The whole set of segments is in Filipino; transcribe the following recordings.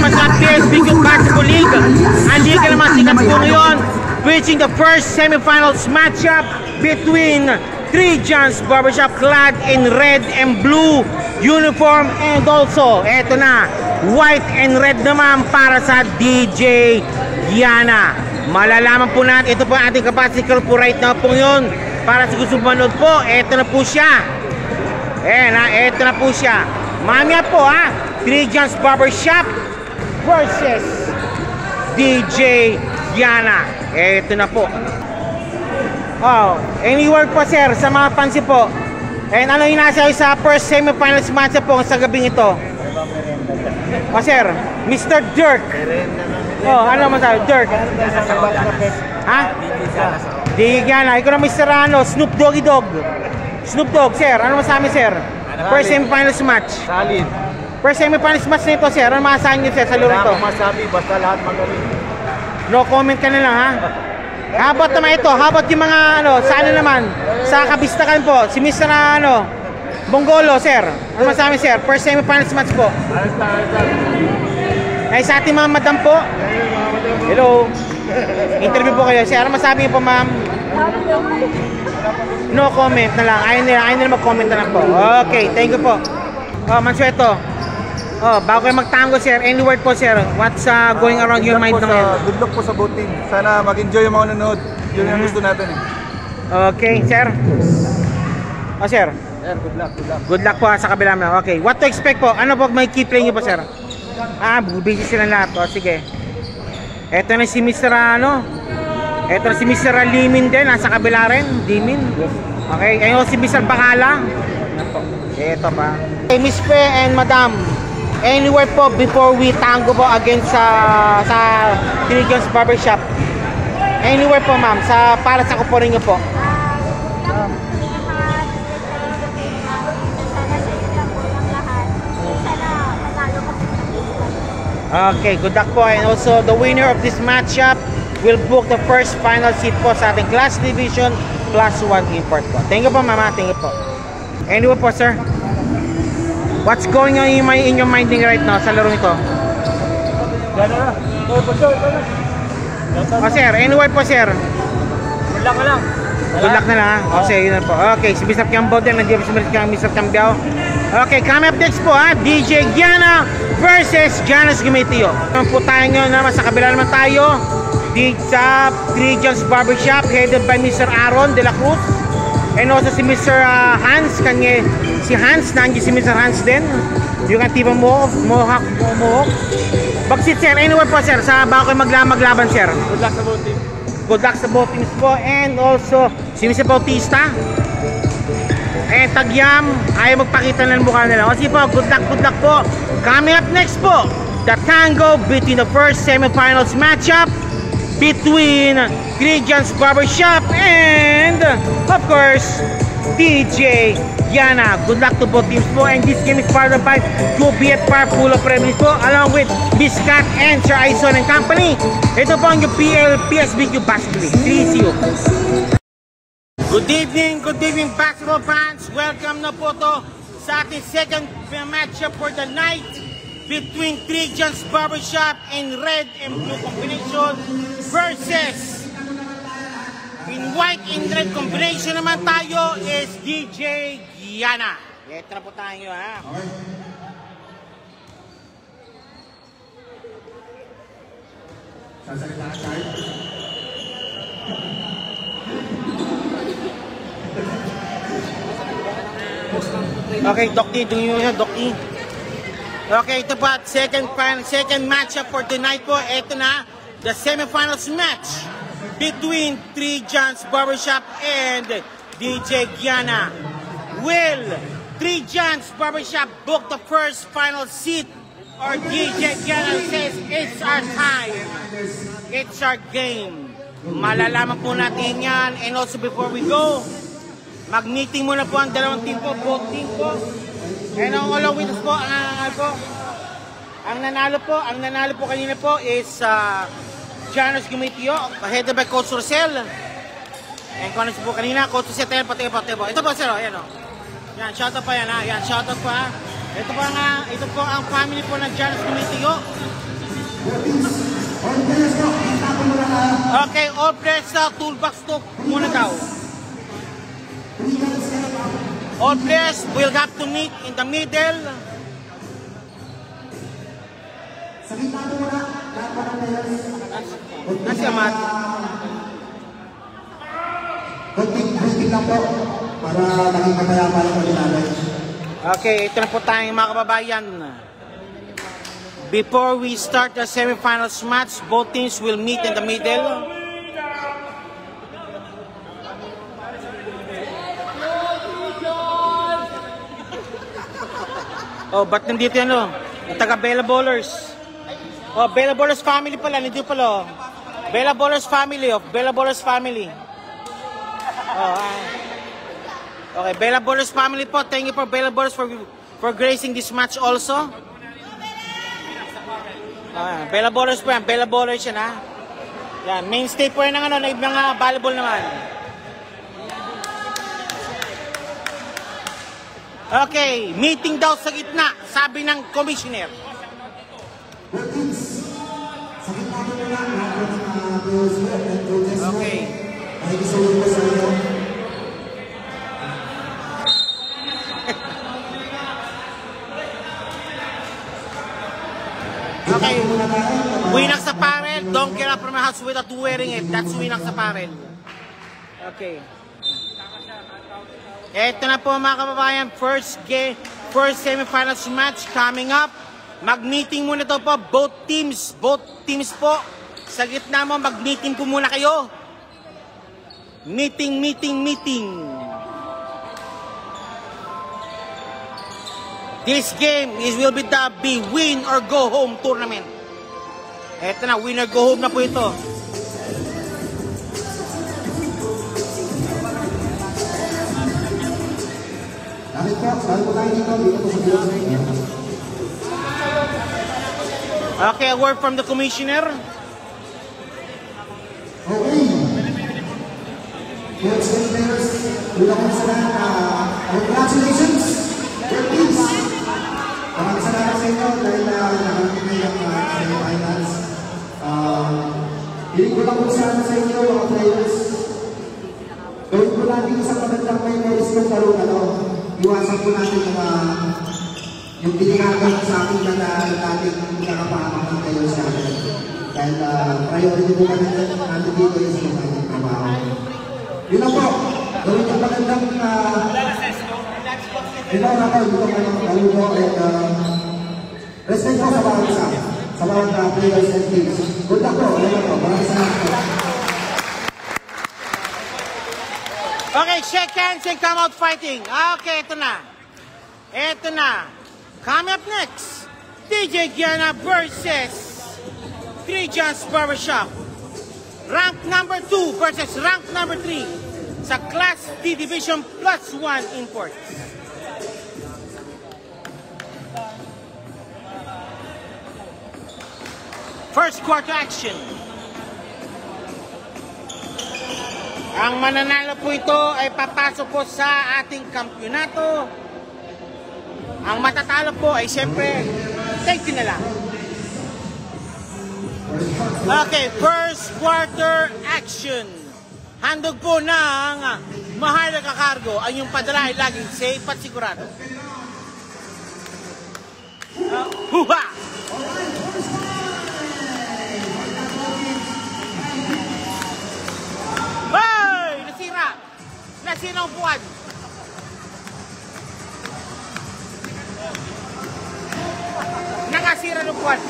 naman sa PSBQ Basketball League. Ang liga naman sikat po ngayon, reaching the first semifinals matchup between Three Johns Barbershop clad in red and blue uniform, and also eto na, white and red naman para sa DJ Giana. Malalaman po natin, ito po ating capacity call po right now po yun. Para sa gusto manood po, eto na po siya. Eto na po siya. Mamaya po Three Johns Barbershop versus DJ Giana. Eto na po. Any word po sir sa mga pansi po? And ano yung nasa sa first semifinals match po sa gabing ito? Sir, Mr. Dirk. Ano masabi? Dirk. DJ Giana. Ikaw na Mr. Snoop Doggy Dog. Snoop Dogg, sir. Ano masabi sir? First semifinals match. Salid. First semifinals match na ito sir. Ano masabi niyo sir sa laro ito? Wala akong masabi, basta lahat magaling. No comment ka na lang Habot naman ito, habot yung mga sana naman, sa kabistakan po, si Mr. Bongolo, sir. Ano masabi, sir? First semifinals match po. Ay, sa ating mga madam po. Hello. Interview po kayo, sir. Ano masabi po, ma'am? No comment na lang. Ayaw nila mag-comment na lang po. Okay, thank you po. Mansueto. Bago kayo magtango sir, any word po sir, what's going around your mind ngayon? Good luck po sa both team. Sana mag-enjoy yung mga nanonood. Yun yung gusto natin Okay, sir. Sir. Sir, good luck. Good luck po sa kabila mo. Okay, what to expect po? Ano po may key play nyo po sir? Busy sila lahat. Sige. Eto na si Mr. Eto na si Mr. Limin din, nasa kabila rin. Limin. Okay, ayun si Mr. Bakala. Eto pa. Okay, Miss Pe and Madam. Anywhere po before we tango po against sa Three Johns Barbershop. Anywhere po ma'am, para sa kupo rin nyo po. Okay, good luck po. And also the winner of this matchup will book the first final seat po sa ating class division +1 import po. Thank you po mama, thank you po. Anyway po sir, what's going on in your mind right now sa laro nito? Sir, anyway po sir. Good luck na lang. Good luck na lang sige, yun na po. Okay, si Mr. Kiambo din, nandiyan si Mr. Cambiao. Okay, coming up next po DJ Giana versus Janice Gumetio. Naman po tayo ngayon naman, sa kabila naman tayo sa Three Johns Barbershop headed by Mr. Aaron de la Cruz. And also si Mr. Hans, si Hans, nandiyan si Mr. Hans din. Yung katiba Mohawk. Bagsit sir, anyway po sir, bago kayo maglaban sir. Good luck sa both team. Good luck sa both teams po. And also si Mr. Bautista. And Tagyam, ayaw magpakita ng mukha nila. Kasi po, good luck po. Coming up next po, the tango between the first semifinals matchup between Three Johns Barbershop and, of course, DJ Giana. Good luck to both teams po. And this game is powered by Gubiet Par full of revenues po, along with Miss Cat and Sir Aison and Company. Ito po ang yung PSBQ Basketball League. Please you. Good evening basketball fans. Welcome na po to sa ating second matchup for the night between Three Johns Barbershop in red and blue combination versus in white and red combination naman tayo is DJ Giana. Ito na po tayo Okay, Dokti, tingin nyo Dokti. Okay, ito pa, second matchup for tonight po. Ito na, the semifinals match between Three Johns Barbershop and DJ Giana. Will Three Johns Barbershop book the first final seat, or DJ Giana says it's our time, it's our game? Malalaman po natin yan. And also before we go, mag-meeting muna po ang dalawang team po, both team po. And along with us po, ang nanalo po kanina po is Janice Gumetio, headed by Coach Rosel. And kung ano po kanina, Coach Rosel, pati po. Ito po sir, ayan o. Yan, shoutout pa yan Yan, shoutout pa Ito po ang family po ng Janus Comitigo. Okay, all players sa toolbox to muna daw. All players will have to meet in the middle. Nasi Amat. Kunting lang po para naging kapayapaan ang pagkinalan. Okay, ito na po tayong mga kababayan. Before we start the semifinals match, both teams will meet in the middle. Oh, ba't nandito yan o? Yung taga Bella Ballers. Oh, Bella Ballers family pala, nandito pala o. Bella Ballers family of Bella Ballers family. Oh, okay, Bella Ballers family po. Thank you for Bella Ballers for gracing this match also. Bella Ballers po yan. Bella Ballers yan ha. Yan, mainstay po yan ng ano, ng mga volleyball naman. Okay, meeting daw sa gitna, sabi ng commissioner. Okay. Okay, Winx Apparel, don't get up from my house without wearing it. That's Winx Apparel. Okay. Ito na po mga kababayan, first semifinals match coming up. Mag-meeting muna to po, both teams po. Sa gitna mo, mag-meeting po muna kayo. Meeting. This game will be the win or go home tournament. Eto na, win or go home na po ito. Okay, a word from the commissioner. Okay. Congratulations. Your teams. Maraming salamat sa inyo dahil nakakita yung semifinals. Hiling ko lang po sana sa inyo mga players. Gawin po natin isang magandang memories ng laro. Iwasan po natin yung binigatan sa akin na natin nakapahamak ng kayo sa akin. Dahil priority po kami natin dito yung sa mga trabaho. Yun lang po. Gawin yung magandang ito na po, dito kayo kalubo at respect po sa bawat isa. Sa bawat players and teams. Good luck po. Maraming salamat po. Okay, shake hands and come out fighting. Okay, ito na. Coming up next, DJ Gianna versus 3 Johns Barbershop. Rank number 2 versus rank number 3 sa Class D Division +1 imports. First quarter action. Ang mananalo po ito ay papasok po sa ating kampyonato. Ang matatalo po ay siyempre, thank you na lang. Okay, first quarter action. Handog po ng Maharlika Cargo. Ang yung padala ay laging safe at sigurado. Huha! Hey! Nasira ang buwan. Nakasira ng buwan.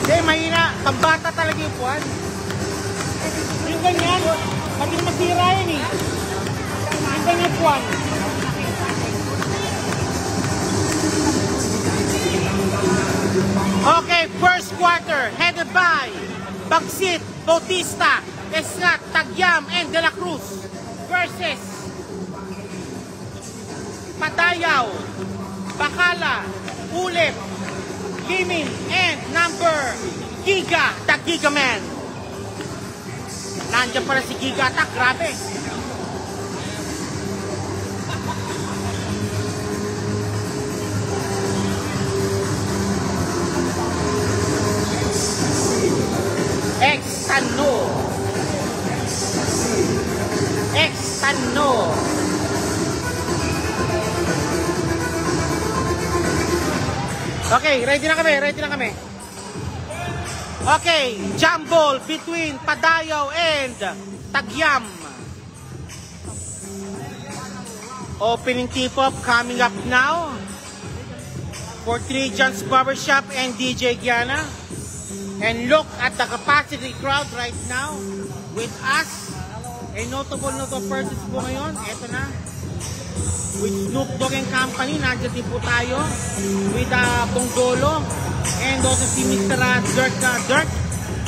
Hindi, mahina. Pambata talaga yung buwan. Yung ganyan, maging masira yan eh. Yung ganyan buwan. Okay, first quarter, headed by Bagsit, Bautista, Esnat, Tagyam, and De La Cruz versus Patayaw, Bacala, Ulip, Kimin, and number Giga, the Giga Man. Nandiyan pala si Giga Attack, grabe. Okay, ready na kami. Okay, jump ball between Padayaw and Tagyam. Opening tip-off coming up now for 3 John's Barbershop and DJ Giana. And look at the capacity crowd right now with us. A notable persons po ngayon. Eto na. With Snoop Dogg and Company, nandiyan din po tayo with Bonggolo and also si Mr. Dirk.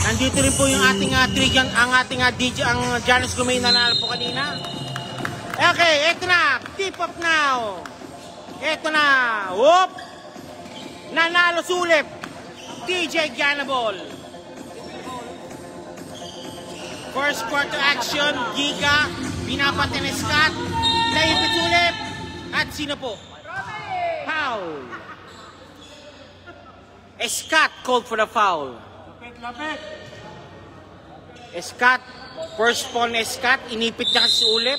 Nandito rin po yung ating Trigan, ang ating DJ, ang Janice Gumay na nanalo po kanina. Okay, eto na, tip up now. Eto na, whoop! Nanalo sulip, DJ Giana Ball. First quarter action, Giga, binapatay na Scott, naipit sulip. At sino po? Foul. Scott called for the foul. Scott, first pawn ni Scott, inipit niya kasi ulip.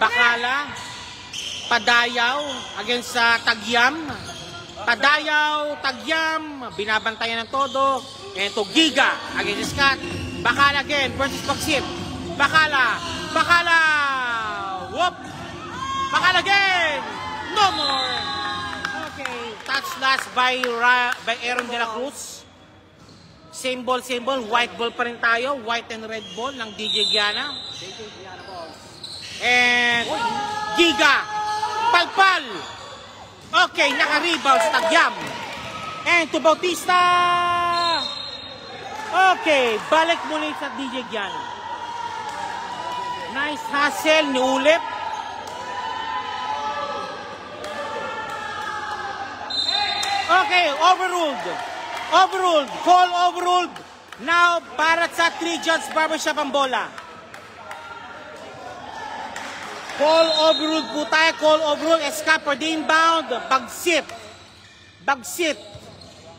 Bakala, Padayaw against sa Tagyam. Padayaw, Tagyam, binabantayan ng todo. And ito Giga against Scott. Bakala again versus Baksit. Bakala, whoop! Bakala again! No more! Okay, touch last by Aaron De La Cruz. Same ball, white ball pa rin tayo. White and red ball ng DJ Giana. And Giga, palpal! Okay, naka-rebound sa Tagyam. And to Bautista! Okay, balik muli sa DJ Giana. Nice hustle ni Ulip. Okay, overruled. Call overruled. Now, para sa 3 John's Barbershop ang bola. Call overruled po tayo. Call overruled. Escape for the inbound. Bagsit.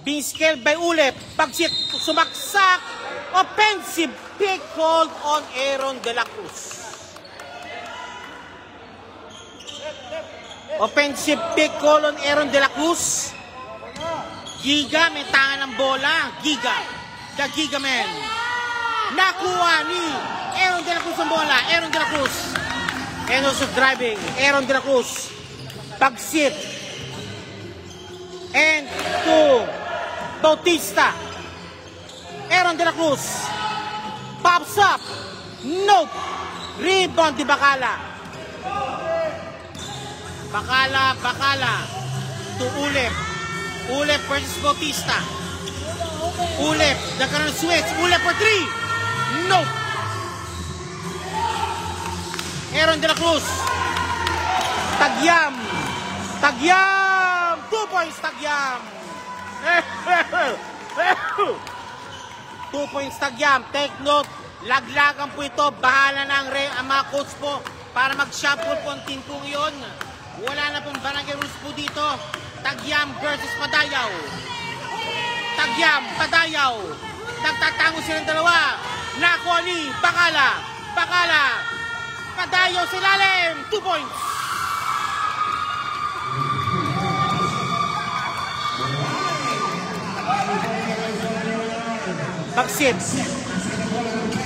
Being scaled by Ulip. Bagsit. Sumaksak. Offensive pick called on Aaron De La Cruz. Offensive pick call on Aaron De La Cruz. Giga, may tangan ng bola. Giga. The Giga Man. Nakuha ni Aaron De La Cruz ang bola. Aaron De La Cruz. And also driving. Aaron De La Cruz. Bagsit. And to Bautista. Aaron De La Cruz. Pops up. Nope. Rebound di Bakala. Bakala. To Ulip. Ulip versus Bautista. Ulip, nagkaroon ng switch. Ulip for 3. Nope. Aaron De La Cruz. Tagyam. 2 points Tagyam. 2 points Tagyam. Take note, laglagan po ito. Bahala na ang mga coach po para mag-shuffle po ang team po ngayon. Wala na pong barangay rules po dito. Tagyam versus Padayaw. Padayaw. Nagtatango silang dalawa. Nakuha ni Bakala. Padayaw sa ilalim. 2 points.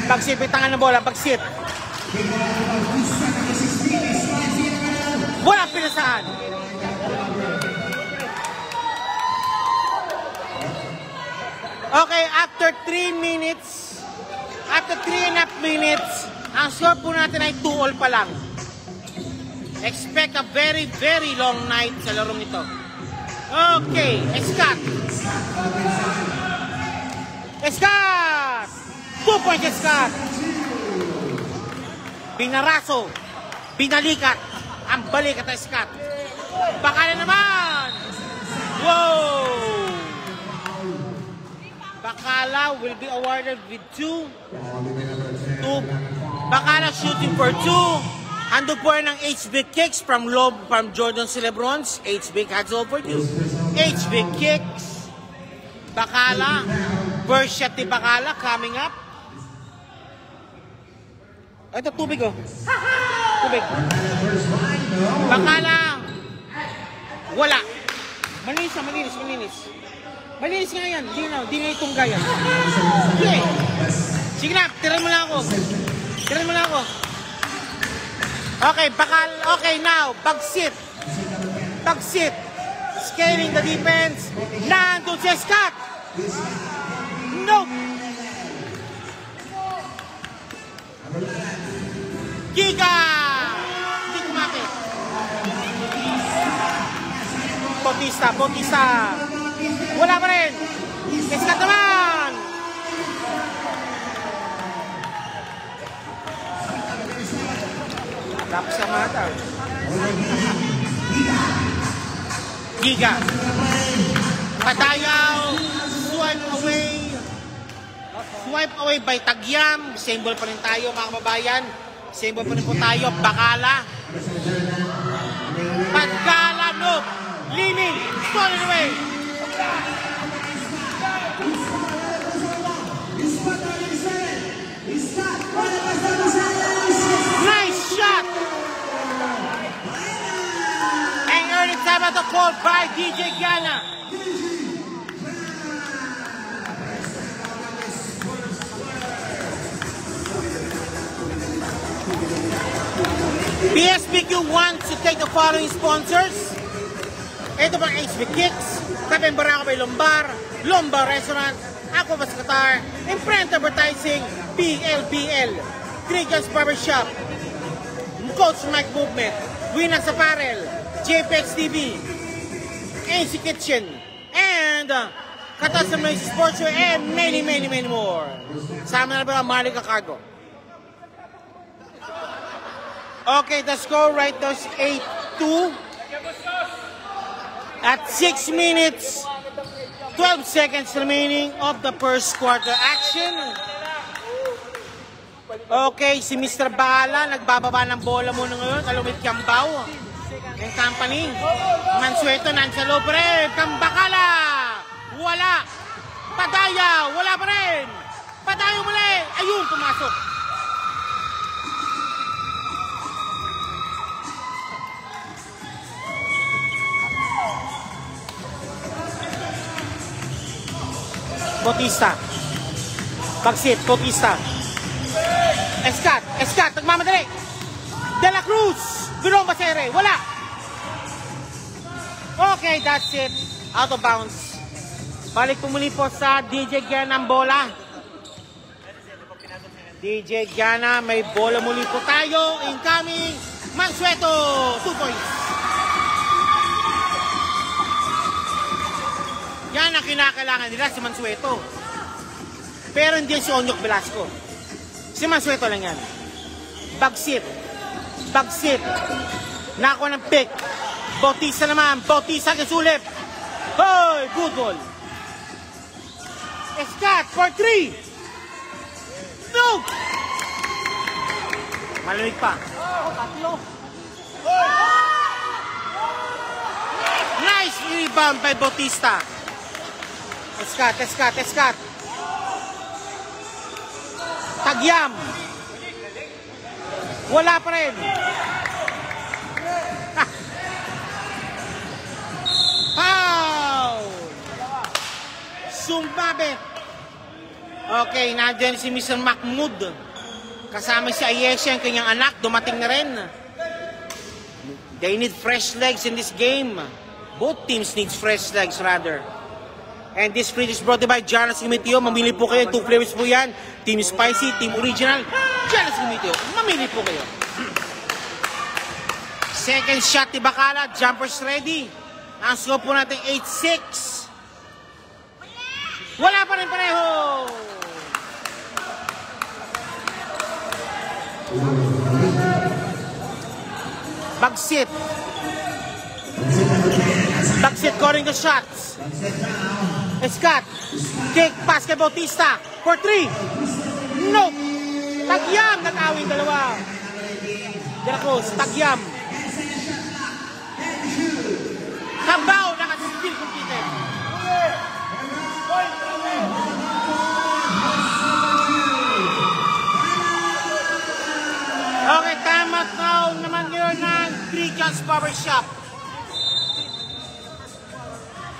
Bagsit, may tangan ng bola. Bagsit. Walang pinasahan. Okay, after 3 minutes, after 3.5 minutes, ang score po natin ay 2-all pa lang. Expect a very, very long night sa larong ito. Okay, Scott. 2 points Scott. Binaraso, binalikat, ang balikat ng Scott. Bakala naman. Wow! Bakala will be awarded with 2. Bakala shooting for 2. Hando po ng HB kicks from Jordan Celebrons. HB has over you. HB kicks. Bakala. First shot ni Bakala coming up. Ito tubig oh. Tubig. Bakala. Wala. Malinis na, malinis, malinis. Malinis nga yan. Di na itong gaya. Okay. Sige na, tiran mo lang ako. Tiran mo lang ako. Okay, bakal. Okay, now, bagsit. Bagsit. Scaling the defense. Nandun si Scott. Nope. Giga! Hindi kumapit. Bautista. Wala pa rin. Scott naman. Tapos sa mata. Giga. Patayaw. Swipe away by Tagyam. Symbol pa rin tayo mga kababayan. Symbol pa rin po tayo. Bakala. Pagkala, no. Leaning. Stolen away. Nice shot. And early time at the call by DJ Giana. PSPQ wants to take the following sponsors. Ito pang HB Kicks, Kapeng Barako by Lombar Restaurant, Aqua Bas Qatar, Imprint Advertising, PLBL, Trigas Barbershop, Coach Mike Movement, Winax Apparel, JPX TV, AC Kitchen, and Katasam Sportswear, and many more. Sama na ba ang Malika Cargo? Okay, the score right now is 8-2. At 6 minutes, 12 seconds remaining of the first quarter action. Okay, si Mr. Bakala nagbababa ng bola muna ngayon. Alumit Kiambao ng company. Mansueto, Nansalo pa rin. Kambakala! Wala! Padaya! Wala pa rin! Padayo muli! Ayun, pumasok. Bautista. Bagsit, Bautista. Escat, nagmamadali. De La Cruz. Durong Basere, wala. Okay, that's it. Out of bounds. Balik po muli po sa DJ Giana ang bola. DJ Giana, may bola muli po tayo. Incoming. Mansueto, 2 points. Yan ang kinakailangan nila, si Mansueto. Pero hindi si Onyok Velasco. Si Mansueto lang yan. Bagsit. Nakakuha ng pick. Bautista naman. Bautista kasulip. Hoy! Good ball. Escat for 3. No! Malamig pa. Tatlo. Nice rebound by Bautista. Escat. Tagyam. Wala pa rin. Foul. Sumbabit. Okay, nandiyan si Mr. Mahmoud. Kasama si Ayesha, ang kanyang anak. Dumating na rin. They need fresh legs in this game. Both teams need fresh legs rather. And this free is brought to you by Jalas Gumitio. Mamili po kayo. 2 flavors po yan. Team Spicy, Team Original. Jalas Gumitio. Mamili po kayo. Second shot ni Bakala. Jumpers ready. Ang score po natin 8-6. Wala pa rin pareho. Bagsit calling the shots. Escat. Kick pass kay Bautista for 3. No. Tagyam. Nag-awing dalawa. De La Cruz. Tagyam. Kambao. Naka-steal completed. Okay, time out now naman ngayon ng Trigas Barbershop.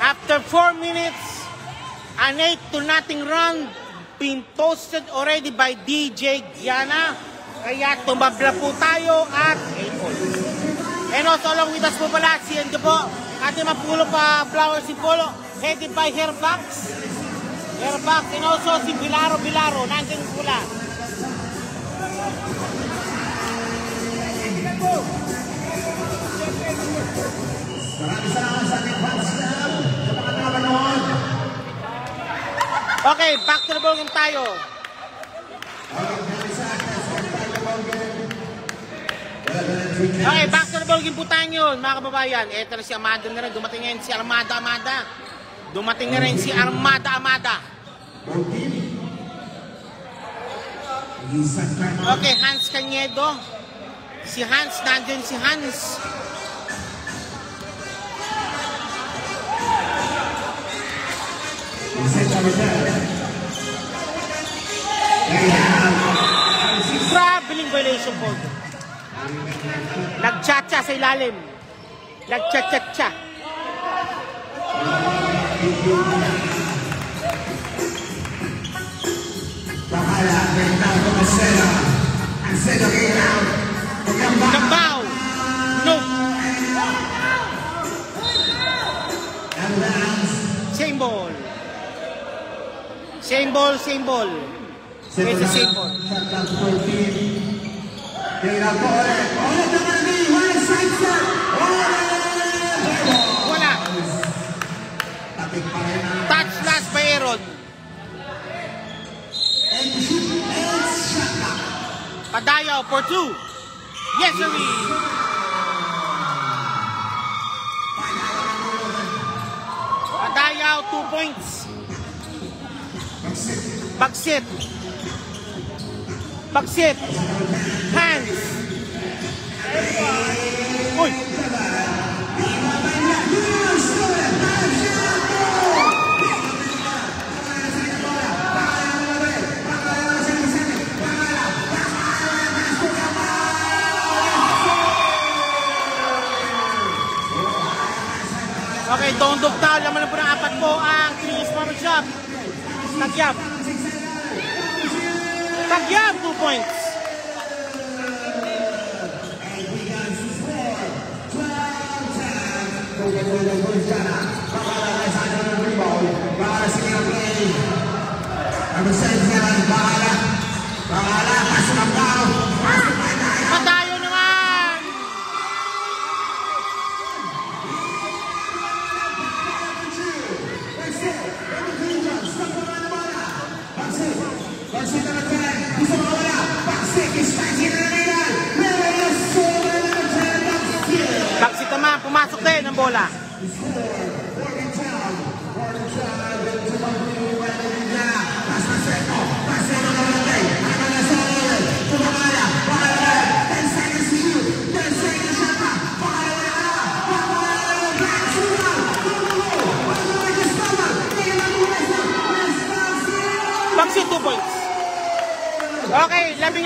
After 4 minutes, an 8-0 run being posted already by DJ Giana. Kaya tumabla po tayo at 8-all. And also along with us po pala si Anjo po, ating mapulo pa Flowers in Polo, headed by Hairbox. And also si Bilaro, nandun pula. Okay, back to the ball game tayo. Okay, back to the ball game po tayo, mga kababayan. Eto na si Amada na rin. Dumating na rin si Armada. Dumating na rin si Armada. Okay, Hans Cañedo. Si Hans, nandun si Hans. Traveling violation po. Nagchacha sa ilalim. Nagchacha. Gambao. No. Same ball. It's the same ball. Wala. Touch last by Aaron. Padayaw for 2. Yes, sir. Padayaw 2 points. Bagsit. Hands. Uy. Okay, Dondog Tao. Laman na po ng 4 po ang Trios Barbershop. Tagyab, 2 points. Patayo naman. Baksit naman, pumasok din ang bola. Baksit 2 points. Okay, 14.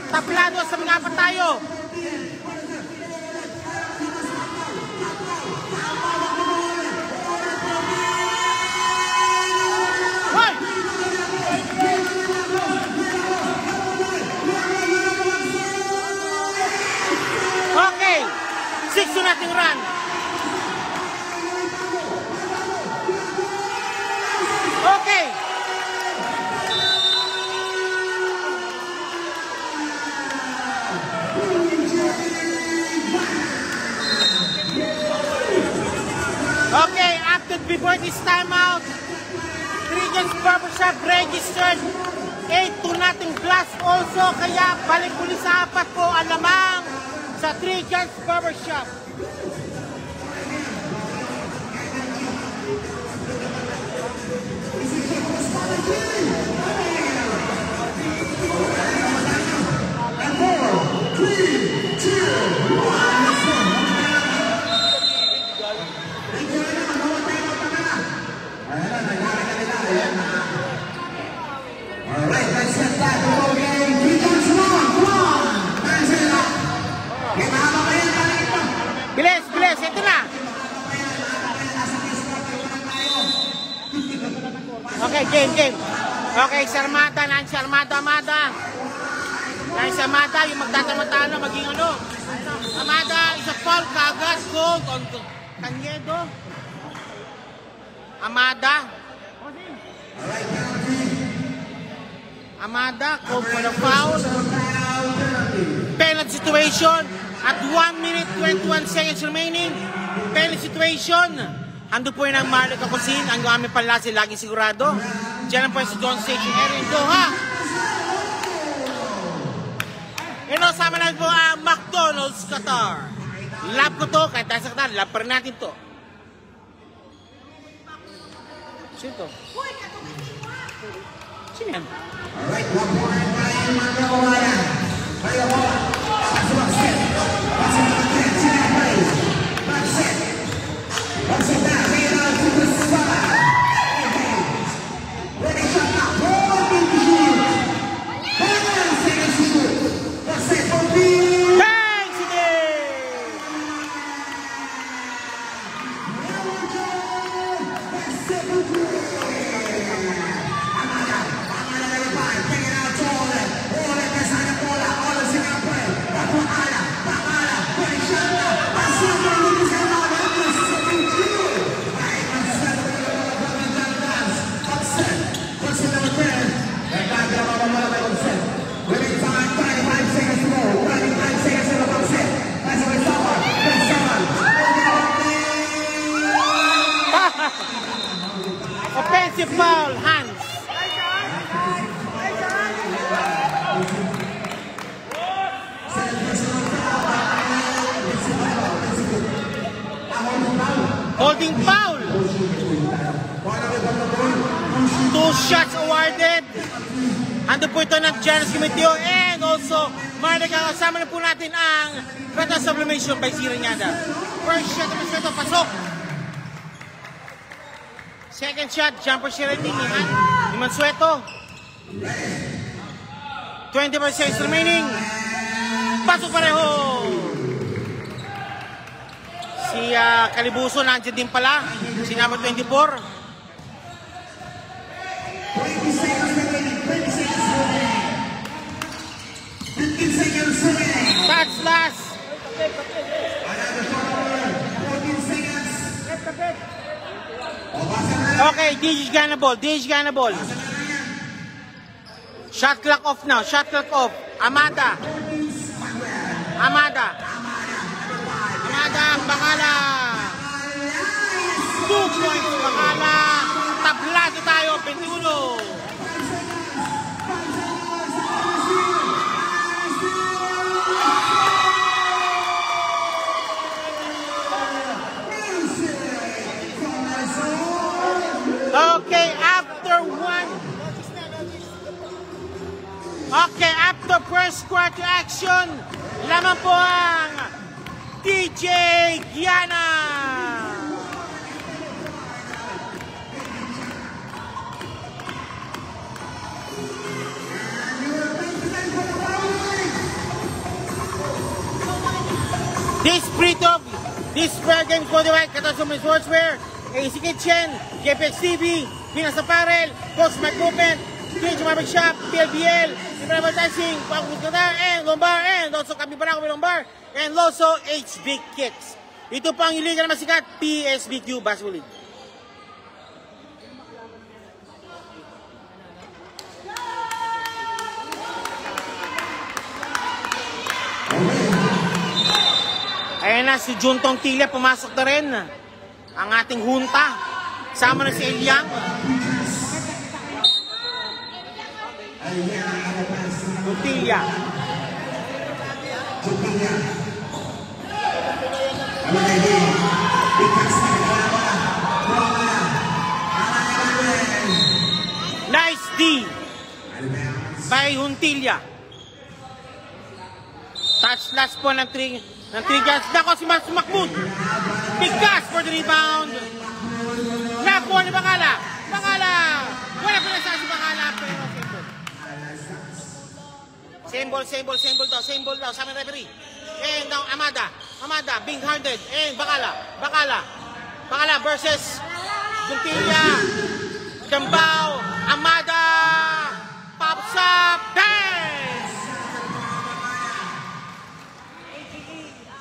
Taplado sa mga 4 tayo. Hoy! Okay, 6-0 run. Okay. Okay, after before this timeout, Trios Barbershop registered 8-0 plus also, kaya balik ulit sa 4 po ang lamang sa Trios Barbershop. Bilis, ito na. Okay, game. Okay, si Armada, Nancy Armada. Nancy Armada, yung magtatamata na maging ano. Armada, isa foul, kagad, gold on Cañedo. Armada, called for the foul. Penalty situation at 1 minute 21 seconds remaining. Penalty situation. Ando po yun ang Marlic Akusin. Ang aming panlasi, laging sigurado. Diyan po si John Station Erin Doha. Sama namin po ang McDonald's Qatar. Love ko to, kahit tayo sa Qatar, love pa rin natin to. Sino to? Sino yan? Alright, 1 point by mga kababayan. Kayo po, backset. Backset naman din, sila plays. Backset. Backset na, Real Superstar. Ready shot na, holding the shoot. 10 seconds to shoot. Backset for Bill. Thanks again! Backset for Bill. Offensive foul, hands. Holding foul. 2 shots awarded. Ando po ito ng Generous Committee and also kasama na po natin ang Rata Sublimation by Siranyada. First shot naman ito, pasok. Second shot, jumper shot ni Mansueto. 20% remaining. Pasok pareho. Si Calibuso nandiyan din pala. Si number 24. 20 seconds remaining. 20 seconds remaining. 15 seconds remaining. That's last. 14 seconds. Okay, DJ Ganna ball. Shot clock off now. Amada, Bacala. 2 points, Bacala. Tablado tayo, 21. After first quarter action, laman po ang DJ Giana. This fair game for the white Katasumi Sportswear, AC Kitchen, JPX TV, Pinas Apparel, Post McMovement, Cage Marble Shop, PLBL, Advertising, Pagod Qatar, and Lombar, and also kami para kami Lombar, and also HB Kicks. Ito pa ang iligan na masikat, PSBQ Basketball League. Ayan na, si Juntong Tilla, pumasok na rin. Ang ating hunta. Sama na si Eliang. Juntilla. Nice D by Juntilla. Touch last po ng 3 guys. Nako si Mas Mahmoud. Bigkas for the rebound. Nakuha ni Bacala. Wala pa nasa si Bacala. Pero same ball daw. Sa aming referee. And now Amada, big-handed. And Bacala versus Juntilla. Gambao. Amada pops up. Dance!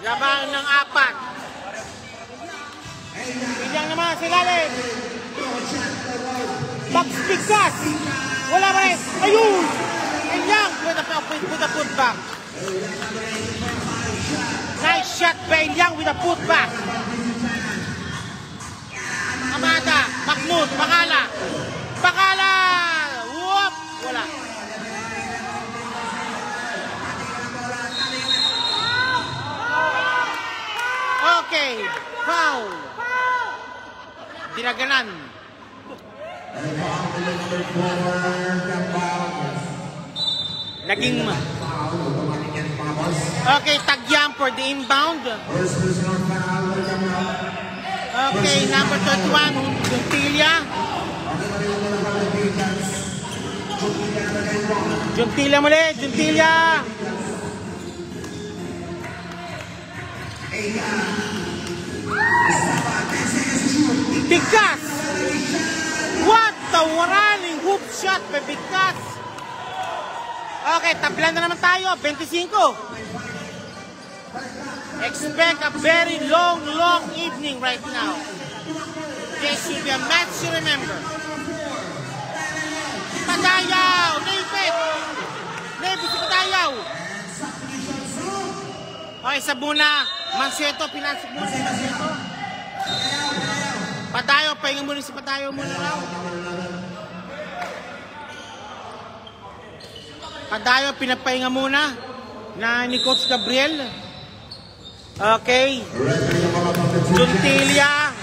Lamang ng 4. Bilyang naman si Lalim. Bagspikas. Wala ba rin. Ayun! Ilyang with a putback. Nice shot by Ilyang with a putback. Amada, Mahmoud, Bakala. Bakala! Whoop! Wala. Okay. Foul. Dinaganan. Naging okay, tagyam for the inbound. Okay, number 31, Juntilia. Juntilia muli, Juntilia. Bigas. What the running hoop shot by Bigas. Okay, tablan na naman tayo, 25. Expect a very long evening right now. This will be a match to remember. Padayaw! Naipit! Naipit si Padayaw! Okay, Sabuna. Manseto, pinasok muna si Manseto. Padayaw, pahinga muna si Padayaw muna raw. Padayaw, pinapahinga muna na ni Coach Gabriel. Okay. Juntilia.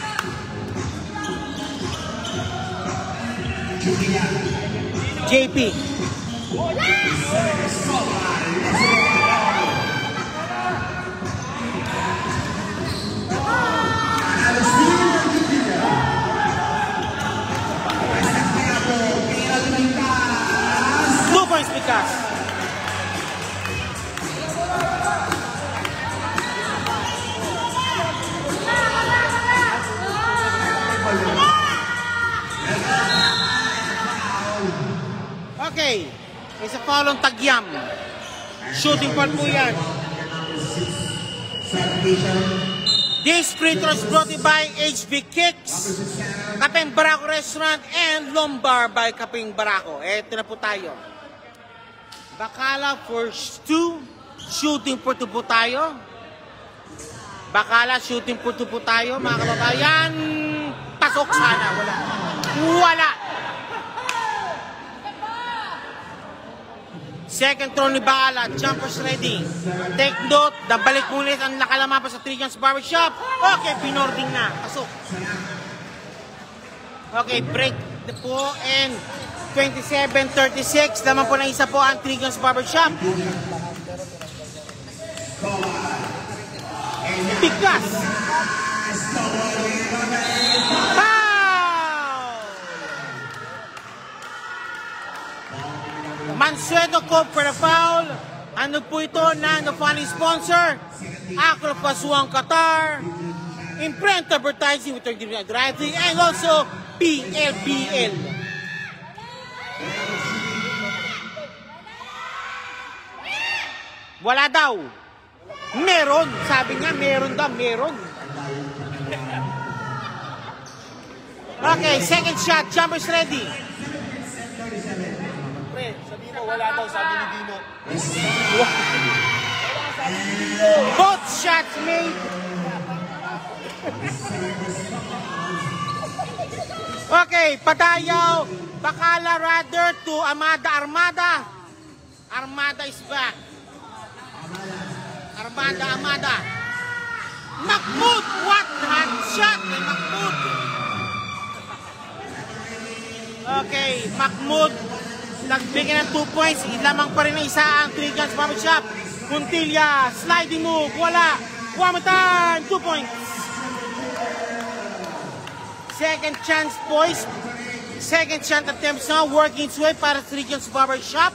JP. Two points because. Okay, isa foul on Tagyam. Shooting foul po yan. This free throw is brought to you by HB Kicks, Kapeng Barako Restaurant, and Lombar by Kapeng Barako. Eto na po tayo. Bakala for 2, shooting for 2 po tayo. Bakala, shooting for 2 po tayo, mga kababayan. Pasok sana, wala. Wala. Second throw ni Bakala, jumpers ready. Take note, nabalik ulit ang nakalama pa sa Trigon's Barbershop. Okay, pinording na, pasok. Okay, break the po and 27-36. Naman po na isa po ang Trigon's Barbershop. Bigas! Mansueto Cope for the foul. Ano po ito na funny sponsor? Acro Pasuang Qatar, Imprint Advertising with 30 Driving, and also PLBL. Wala daw. Meron. Sabi nga, meron daw. Meron. Okay, second shot. Jumpers ready. Wala daw, sabi ni Dino. Both shots made. Okay, Padayaw. Bakala rather to Amada Armada. Armada is back. Armada. Mahmoud, what hot shot by Mahmoud. Okay, Mahmoud. Nagbigay ng 2 points, lamang pa rin ang isa ang Trigon's Barbershop. Puntilya, sliding move, wala. One more time, 2 points. Second chance, boys. Second chance attempts now, working its way para sa Trigon's Barbershop.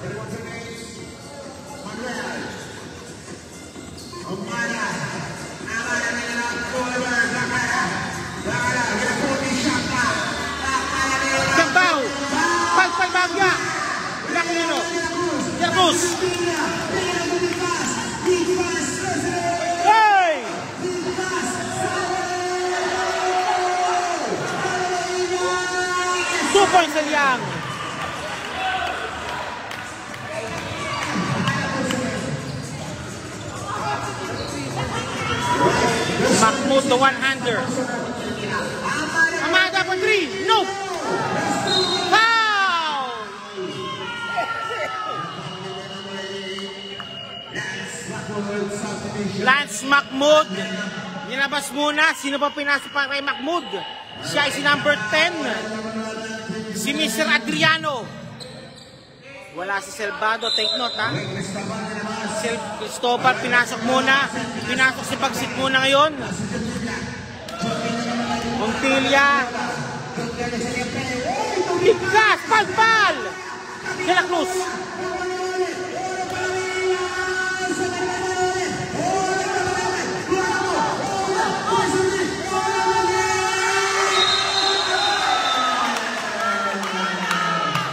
Gambaw, pal points sa Liang. Mahmoud, the one-hander. Amada for 3. No. Foul! Lance Mahmoud. Nilabas muna. Sino ba pinasok pa kay Mahmoud? Siya ay si number 10. Si Mr. Adriano. Wala si Selvado. Take note, ha? Si Cristobal pinasok muna. Pinasok si Bagsik muna ngayon. Montilla. Bigkas! Palpal! De la Cruz.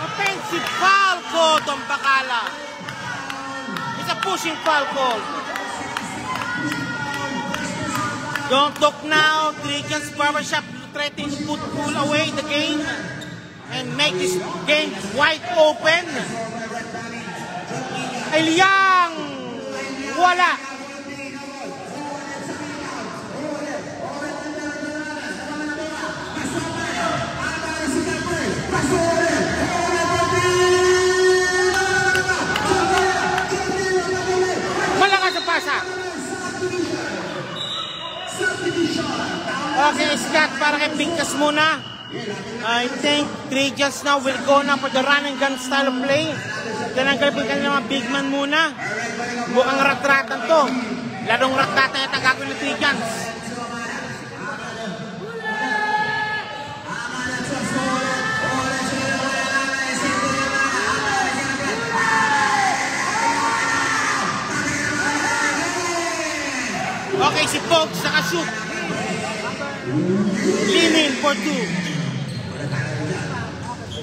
Offensive foul call, Don Bacala. It's a pushing foul call. Don't talk now. Trigans Barbershop threatens to pull away the game and make this game wide open. Liang! Wala! Malakas ang pasa. Okay, Scott, para kay Bigkas muna. I think Trigans now will go now for the run and gun style of play. Tinanggal po kanila mga big man muna. Mukhang rat-ratan to. Ladong rat-ratan yung tagagawin ng Trigans. Okay, si Pogs naka-shoot. Liming for 2.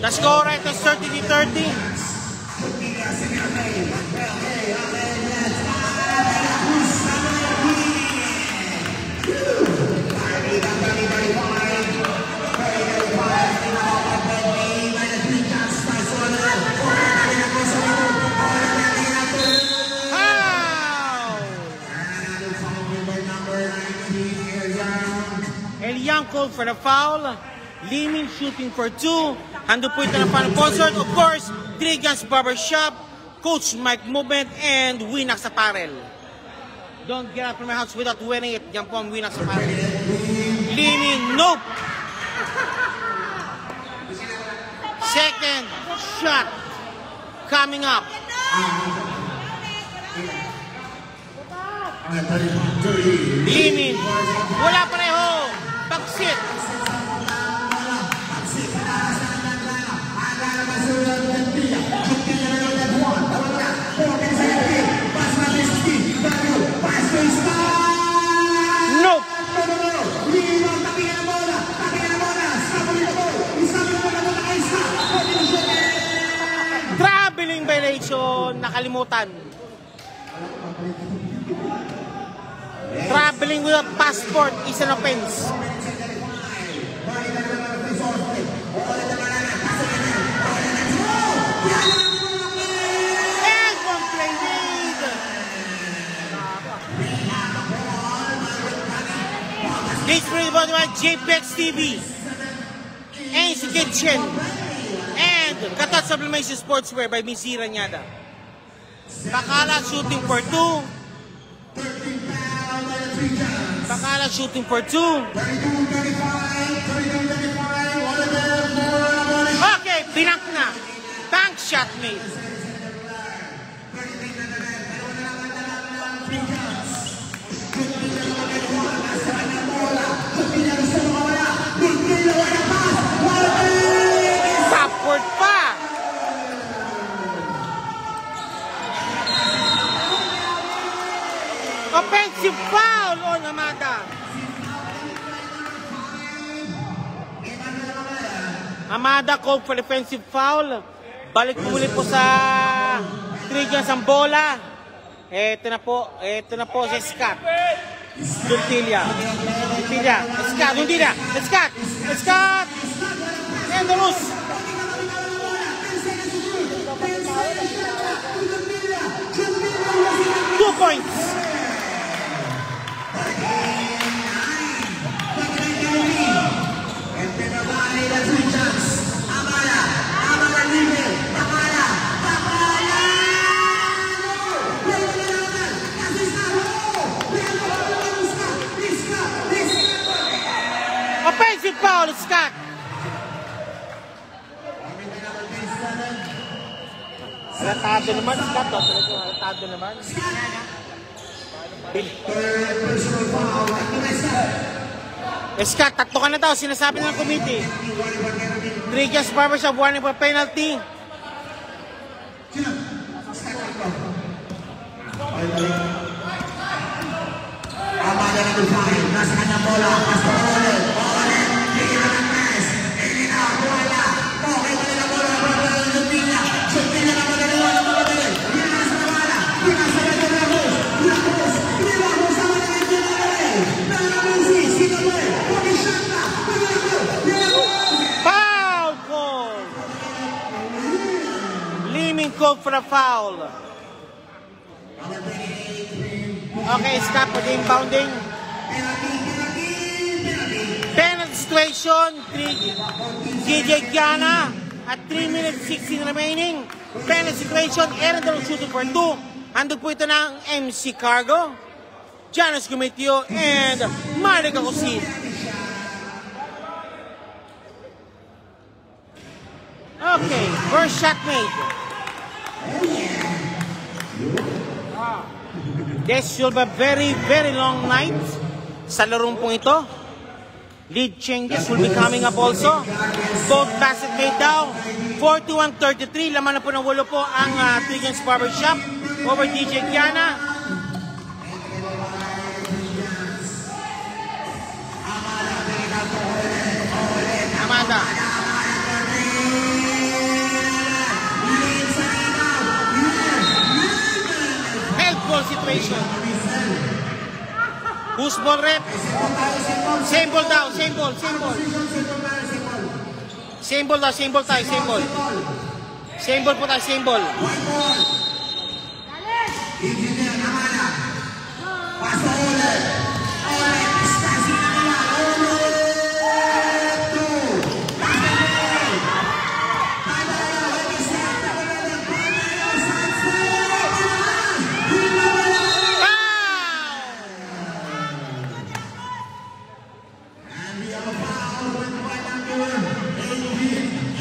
The score right is 30-30. Liang called for the foul. Liming shooting for 2. Hando po ito ng final concert. Of course, Trigans Barbershop, Coach Mike Movement, and Winax Apparel. Don't get out from my house without winning it. Yan po ang Winax Apparel. Liming, nope. Second shot coming up. Liming, wala pareho. Bagsit. Nope. Traveling violation, nakalimutan. Traveling without passport is an offense. And one play lead. This is brought by JPEX TV and si Kitchen and Katat Sublimation Sportswear by Missy Ranyada. Bacala shooting for 2. Bacala shooting for 2. Okay, pinang na. Bank shot made. Backward pa. Offensive foul on Amada. Amada called for defensive foul. Balik muli po sa Trigans ang bola. Ito na po si Scott. Duntilla. Scott. And the loose. 2 points. Offensive foul, Scott. Halatado naman, Scott. Halatado naman. Scott, tatlo ka na daw. Sinasabi ng committee. Regis Barbershop, warning for penalty. Amada na design. Nasa kanyang bola. Pastor Olet. Olet. Hindi na ng press. Hindi na. Wala. Okay pa nila bola. Wala na ng pinya. Siyempre na madaliwa ng mga dali. Hindi na sa bola. Hindi na sa medyo na hos. Lakos. Hindi na hos. Sama na ng pinya na rin. Pero Musi. Sino mo eh. Pwede shot na. Foul call. Leeming call for a foul. Okay, Scott for the inbounding. Penalty situation, DJ Giana at 3 minutes 16 remaining. Penalty situation, Erendon shooting for 2. Handog po ito ng MC Cargo, Janus Gumitio, and Marika Cosin. Okay, first shot made. This will be a very, very long night sa larong pong ito. Lead changes will be coming up also. Both basket made down. 41-33. Laman na po ng 8 po ang Regis Barbershop over DJ Giana. Amanda. Ball situation. Who's ball rep? Same ball daw, same ball, same ball. Same ball daw, same ball tayo, same ball. Same ball po tayo, same ball.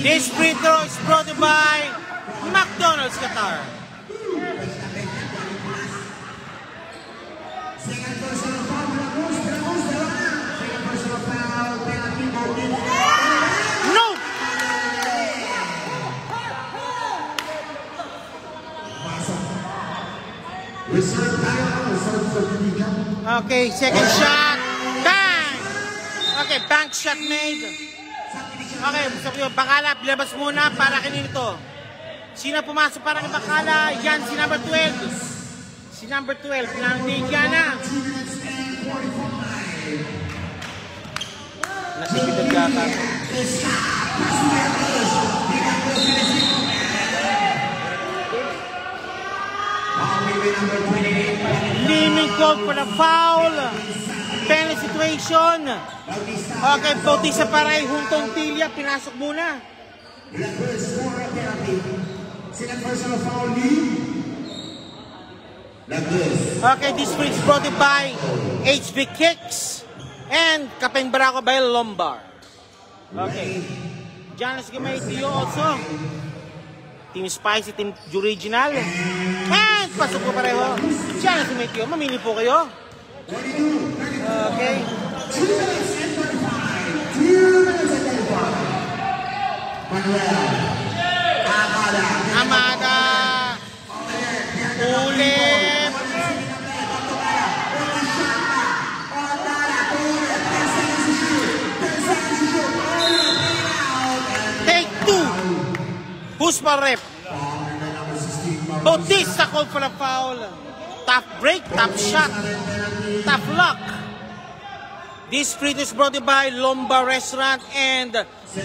This free throw is brought to you by McDonald's Qatar. No! Okay, second shot. Bang! Okay, bank shot made. Okay, sabi ko, Bakala, bilabas muna para kanito. Sino pumasok para kay Bakala? Yan, si number 12. Si number 12, pinanong Giana. Nasipitad gata. Leeming called for the foul. Penalty situation. Okay, Bautista Paray, Huntong Tilia, pinasok muna. Okay, this is brought to you by HB Kicks and Kapeng Barako by Lombard. Okay, Janus Gumitio also. Team Spicy, Team Original. And pasok po pareho. Janus Gumitio, mamili po kayo. Okay. Amada. Ulit. Take 2. Who's my rep? Bautista called for a foul. Tough break, tough shot, tough luck. This free is brought to you by Lombard Restaurant and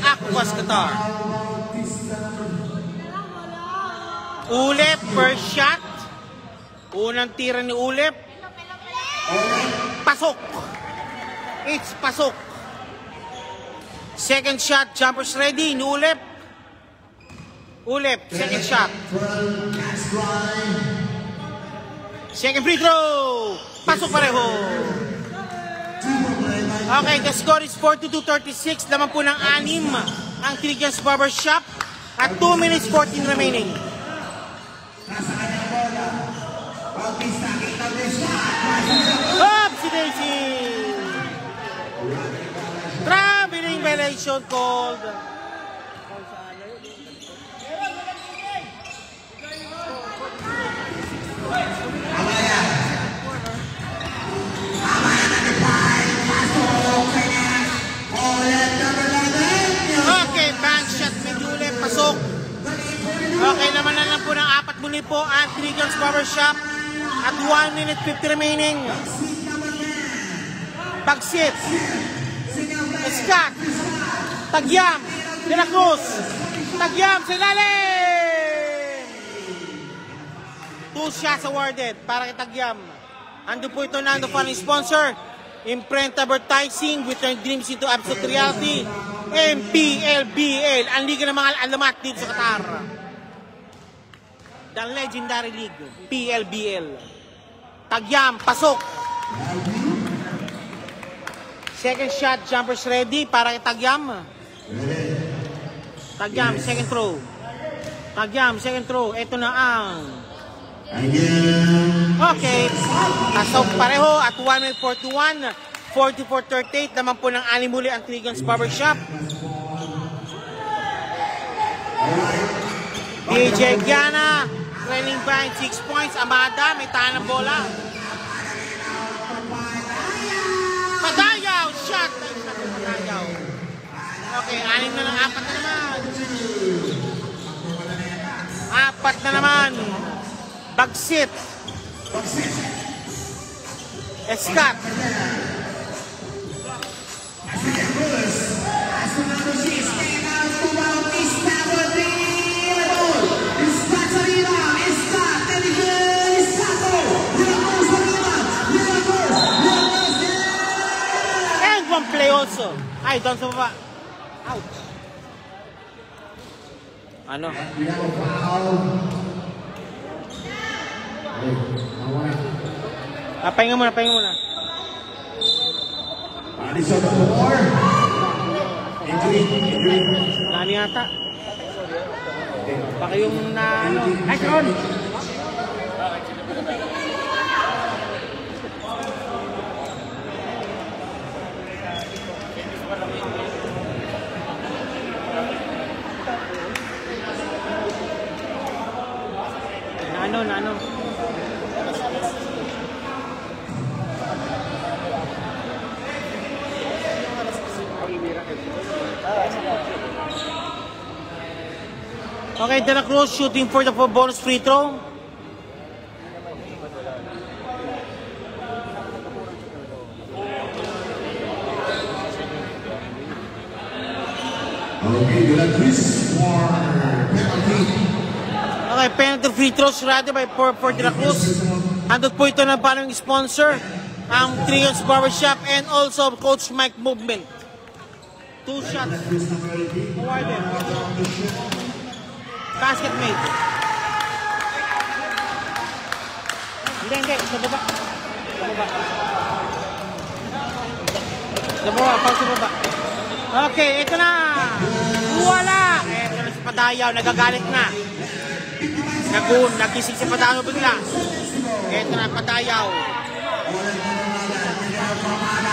Aquas Qatar. Ulit, first shot. Unang tira ni Ulep. Pasok. It's pasok. Second shot, jumpers ready ni Ulep. Ulep, second shot. Second free throw. Pasok pareho. Okay, the score is 42-36. Laman po ng 6 ang Trigans Barbershop. At 2 minutes 14 remaining. Up si Daisy. Traveling violation called. Okay, bank shot Medule, pasok. Okay, naman na lang po ng 4 muli po ang Trigans Barbershop at 1 minute 50 remaining. Bagsit. Scott. Tagyam. De La Cruz. Tagyam sa ilalim. 2 shots awarded para kay Tagyam. Ando po ito na ang following sponsor. Imprint Advertising with your dreams into absolute reality. MPLBL, ang liga ng mga alamat dito sa Qatar. The legendary league, PLBL. Tagyam, pasok. Second shot, jumpers ready para kay Tagyam. Tagyam, second throw. Tagyam, second throw. Ito na ang... Okay. Pasok pareho at 1 minute 41. 44-38 naman po ng 6 muli ang Trigans Barbershop. DJ Giana trailing by 6 points. Amada may tahan ng bola. Padayaw shot. Padayaw. Okay, 6 na lang, 4 na naman. 4 na naman. Bagsit. Escat. And one play also. Ay, doon sa baba. Out. Ano? Pahinga muna, pahinga muna. Nani yata? Baka yung na ano? Ay, Sean! Na ano? Okay, De La Cruz shooting for the bonus free throw. Okay, De La Cruz for penalty. Okay, penalty free throws ready by for De La Cruz. Andot po ito ng following sponsor, ang Trigans Barbershop and also Coach Mike Movement. 2 shots awarded. Basket made. Hindi. Sa baba. Pag sa baba. Okay, ito na. Wala. Ito na si Padayaw. Nagagalit na. Nagising si Padayaw bigla. Ito na Padayaw.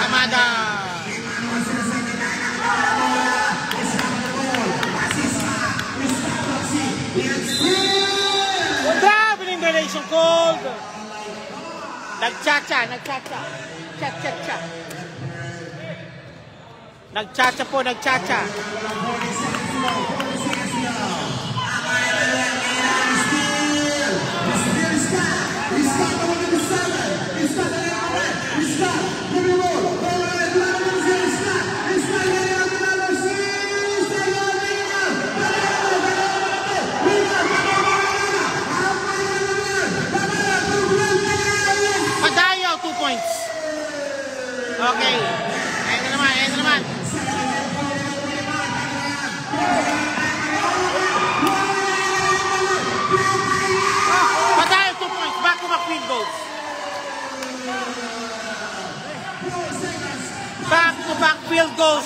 Amada. Traveling violation called. Nagchacha. Cha. Nagchacha po.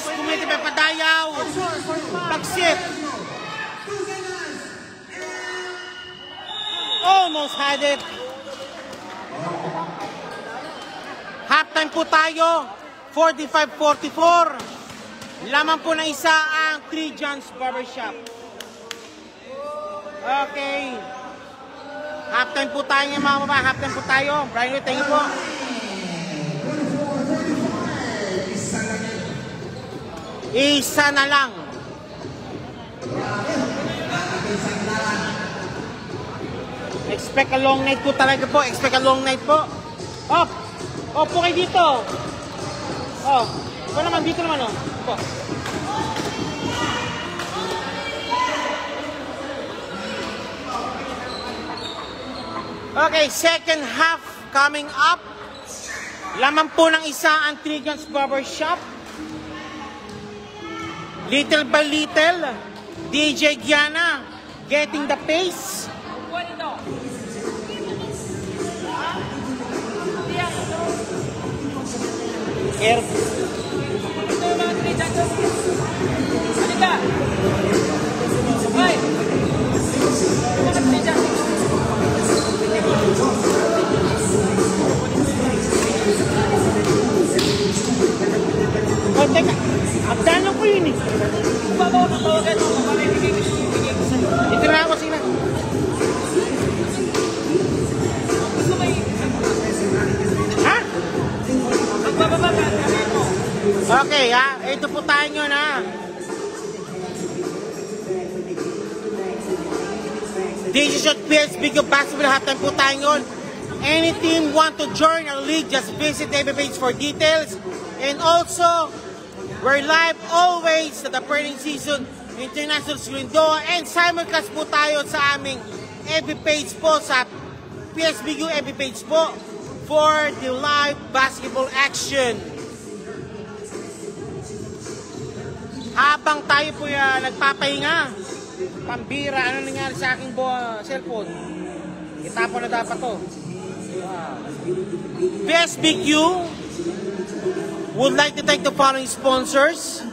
Kumiti pa padayaw. Pagsit. Almost had it. Halftime po tayo. 45-44. Laman po ng isa ang 3 John's Barbershop. Okay. Halftime po tayo mga baba. Halftime po tayo. Brian Lee, thank you po. Isa na lang. Expect a long night po talaga po. Expect a long night po. Oh! Oh, po kayo dito. Oh. Ito naman, dito naman oh. Po. Okay, second half coming up. Laman po ng isa ang Trigan's Barbershop. Little by little, DJ Gianna getting the pace. Air. Oh, teka. Abdano ko yun eh. Ito na ako, sina. Ha? Okay, ha? Ito po tayo nyo na. This is your PSBQ basketball halftime po tayo ngon. Any team want to join our league, just visit the page for details. And also, we're live always sa the Burning Season International Screen-Door and simulcast po tayo sa aming FB page po sa PSBQ FB page po for the live basketball action. Habang tayo po nagpapahinga, pambira, ano nangyari sa aking cellphone? Itapon na dapat to. Wow. PSBQ would like to thank the following sponsors: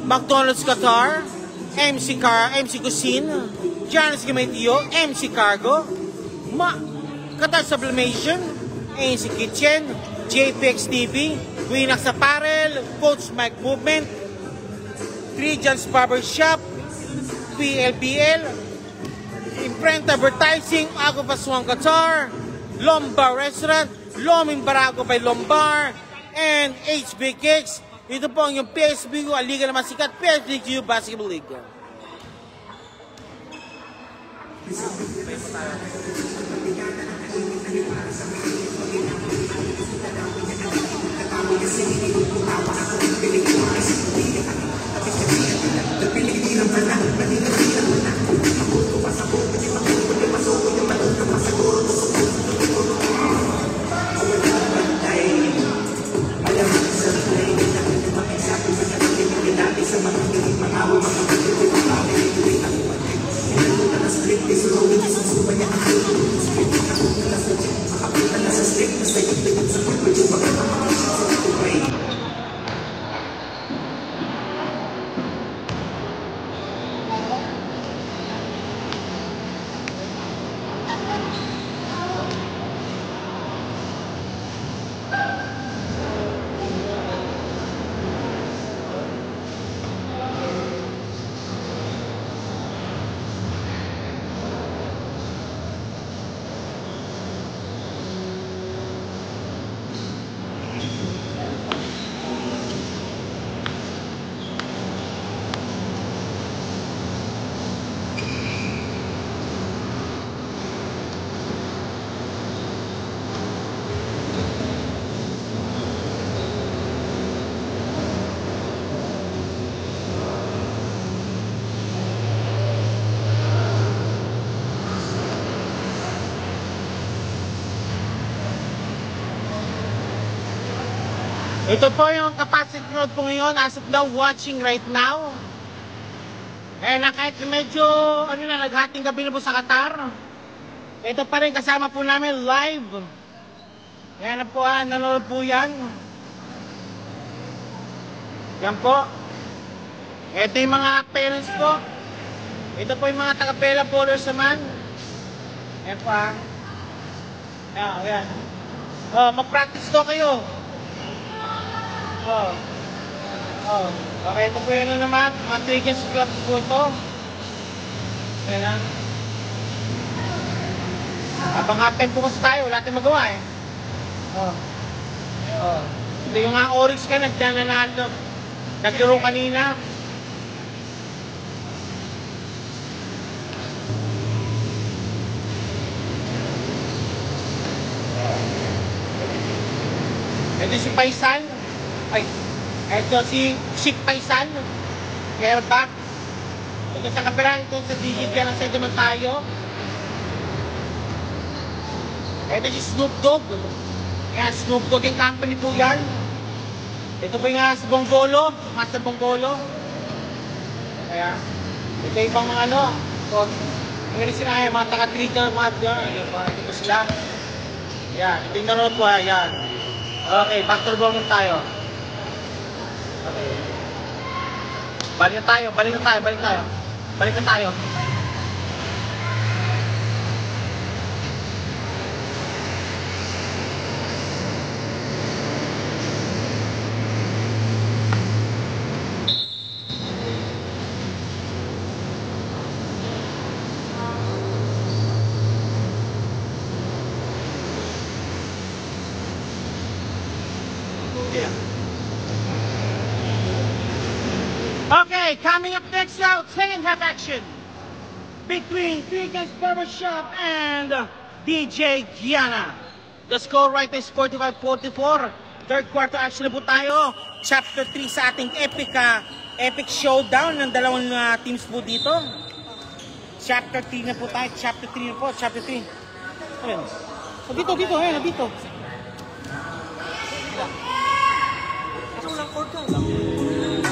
McDonald's Qatar, MC Cuisine, Janus Gametio, MC Cargo, Qatar Sublimation, ANC Kitchen, JPX TV, Winax Apparel, Coach Mike Movement, 3 John's Barbershop, PLBL, Imprint Advertising, Agua Paswang Qatar, Lombar Restaurant, Loming Barago by Lombar, and HB Kicks. Ito po ang yung PSBQ, ang liga naman sikat, PSBQ Basketball League. Ito po yung capacity crowd po ngayon as of now watching right now. Eh na kahit medyo naghating gabi na po sa Qatar. Ito pa rin kasama po namin live. Yan na po nanonood po yan. Yan po. Ito yung mga parents ko. Ito po yung mga taga-Pela Bowlers naman. Ayan pa. Ayan. Oh, mag-practice to kayo. Oh. Oh. Okay, ito po yun naman. Mga triggers clubs po ito. Ayan na. Habang happen po kasi tayo, wala tayong magawa eh. Oh. Oh. Ito yung mga Oryx ka, nagdananalo. Naglaro kanina. Ito si Paisan. Ay, ito si Chic Paisan. Kaya back. Ito sa kapira, ito sa digit ka ng sentiment tayo. Ito si Snoop Dogg. Kaya Snoop Dogg yung company po yan. Ito po yung sa Bonggolo. Master Bonggolo. Kaya, ito yung ibang mga ano. So, ang sila mga taga-treater, ito po sila. Yan, ito yung naroon po. Yan. Okay, factor ball tayo. Okay. Balik na tayo. Balik na tayo. Okay, coming up next now, second half action between Three Guys Barbershop and DJ Gianna. The score right is 45-44. Third quarter action na po tayo. Chapter 3 sa ating epic showdown ng dalawang teams po dito. Chapter 3 na po tayo. Chapter 3 na po. Chapter 3. Ayan. Dito. Ayan, dito.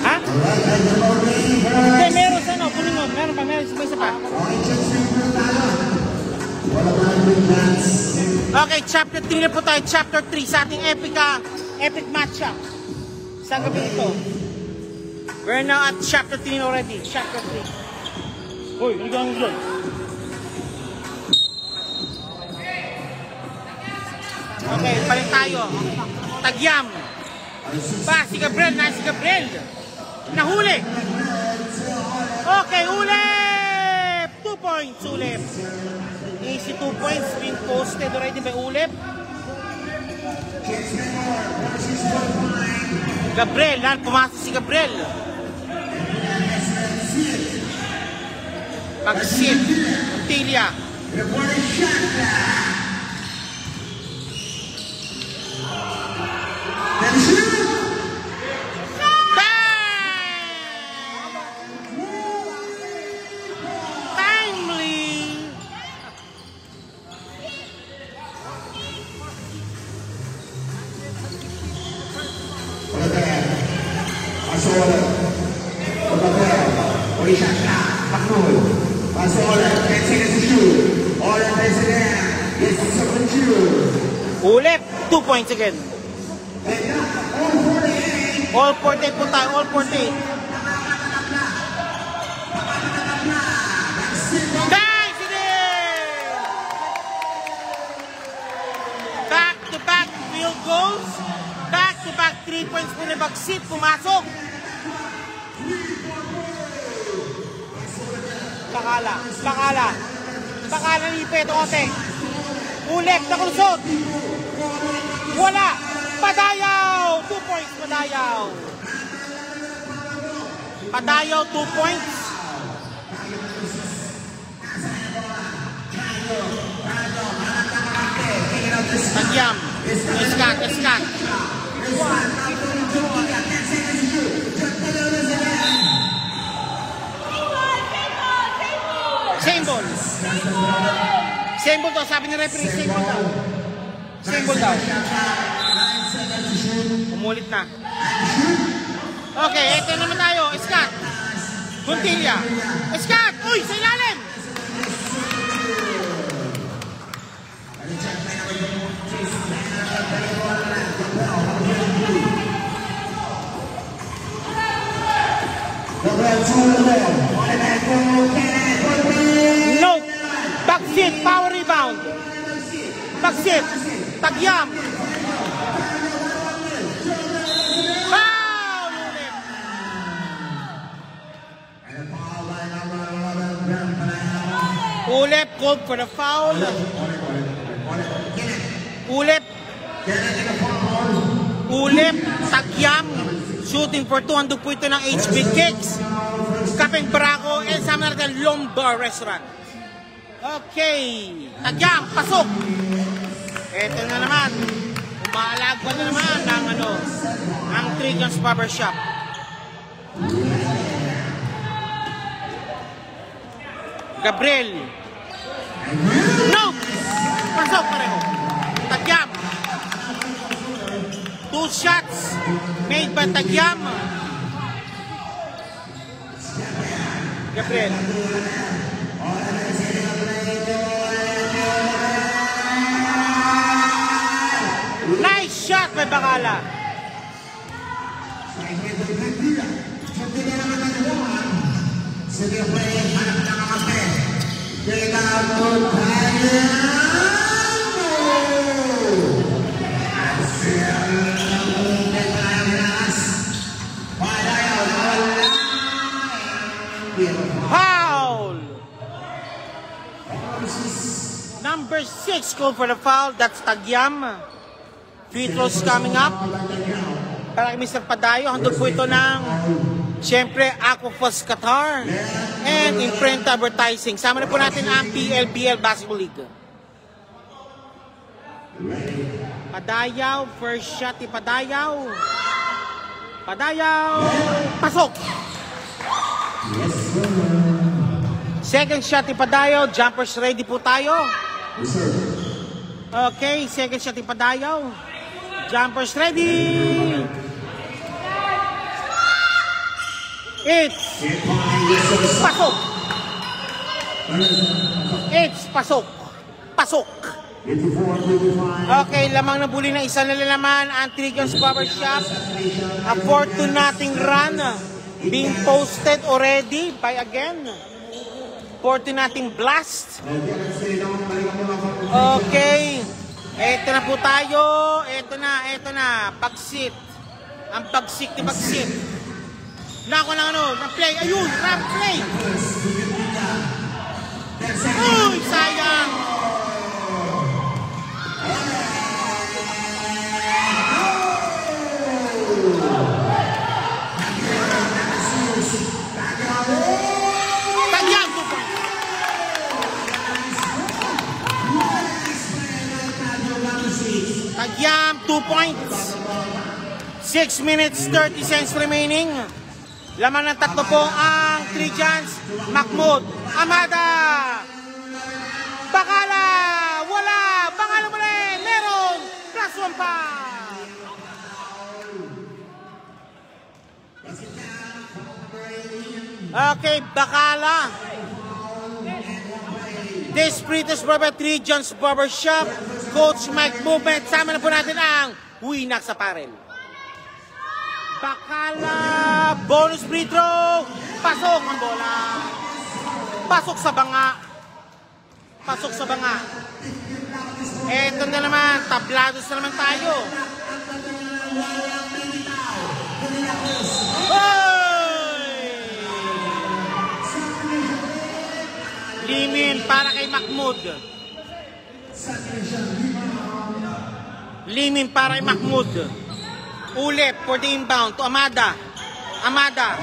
Ha? Hindi, meron sa ano, kunin mo. Meron pa, isa pa. Okay, chapter 3 na po tayo. Chapter 3 sa ating epic matchup. Sa gabi ito. We're now at chapter 3 already. Chapter 3. Uy, hanggang doon. Okay, paling tayo. Tagyam. Si Gabriel. Nahuli. Okay, ulip. 2 points, ulip. Easy 2 points. Been posted already by ulip. Gabriel, pumasok si Gabriel. Pag-sit. Tilia. Ulip, 2 points again. All 48 po tayo, all 48. Guys, back-to-back field goals. Back-to-back 3 points po na Bagsit, pumasok. Bakala ni Pedro Ote. Ulip, nakulusot. Wala. Padayaw. 2 points, Padayaw, 2 points. Tagyam. Iskat. Same ball daw, sabi ni referee, same ball daw. Umulit na. Okay, eto naman tayo, Iskat. Guntilia. Iskat! Uy, sa ilalim! No. Backseat, power rebound. Backseat, tagyam. Foul ulit. Ulit, called for the foul. Ulit. Ulit, tagyam. Shooting for 200 po ito ng HB Kicks. Kapeng Braco and sa natin Lombard Restaurant. Okay. Tagyam, pasok. Ito na naman. Umaalagwa na naman ng ang Trigans Barbershop. Gabriel. No! Pasok pareho. Tagyam. 2 shots made by Tagyam. Gabriel. Nice shot by Bacala. Foul! Number 6 called for the foul. That's Tagyam. Free throws coming up. Para kay Mr. Padayo, handog po ito ng siyempre Aquafos Qatar and Imprenta Advertising. Sama na po natin ang PLBL Basketball League. Padayaw, first shot ni Padayaw. Padayaw, pasok! Second shot ni Padayaw, jumpers ready po tayo. Okay, second shot ni Padayaw. Jumpers ready. It's pasok. It's pasok. Pasok. Okay, lamang na buli na isa na naman ang Trigans Barbershop. A 4-0 run being posted already by again. 4-0 blast. Okay. Eto na po tayo. Eto na. Pagsit. Ang pagsik ni Pagsit. Nako lang ng play. Ayun, ramp play. Uy, sayang. Tagyam, 2 points. Tagyam, 2 points. 6 minutes, 30 seconds remaining. Laman ng tatlo po ang Trigans. Mahmoud, Amada, Bacala, wala, Bacala muli, meron, +1 pa. Okay, Bacala. This British Barber Trigans Barbershop, Coach Mike Movement. Sama na po natin ang Winax Apparel. Bacala, bonus free throw. Pasok ang bola. Pasok sa banga. Pasok sa banga. Eto na naman, tablados na naman tayo. Hoy! Limin para kay Mahmoud. Limin para kay Mahmoud. Ulit for the inbound to Amada. Amada.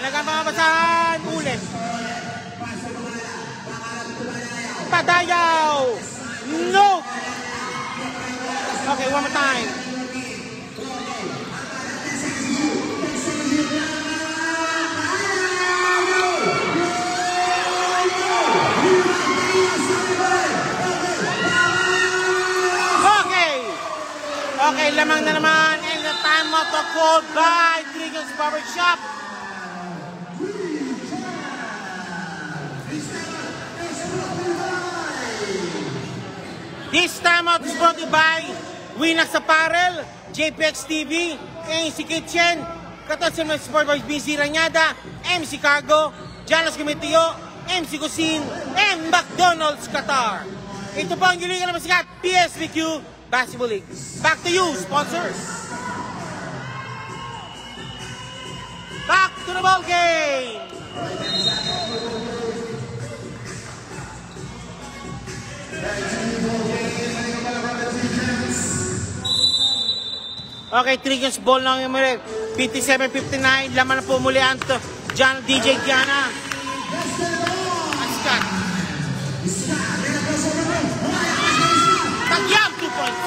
Nagpapabasahan. Ulit. Padayaw. No. Okay, one more time. Okay, lamang na naman and the time out called by Trigans Barbershop. This time out is brought to you by Winax Apparel, JPX TV, ANC Kitchen, Katas ng Sport Boys BC Ranyada, MC Cargo, Janos Gumitio, MC Cuisine, and McDonald's Qatar. Ito po ang gilingan na masikat, PSVQ Basketball League. Back to you, sponsors! Back to the ball game! Okay, 3 games ball lang yung muli. 57-59, laman na po muli ang John DJ Giana. Askat. Tagyam, 2 points.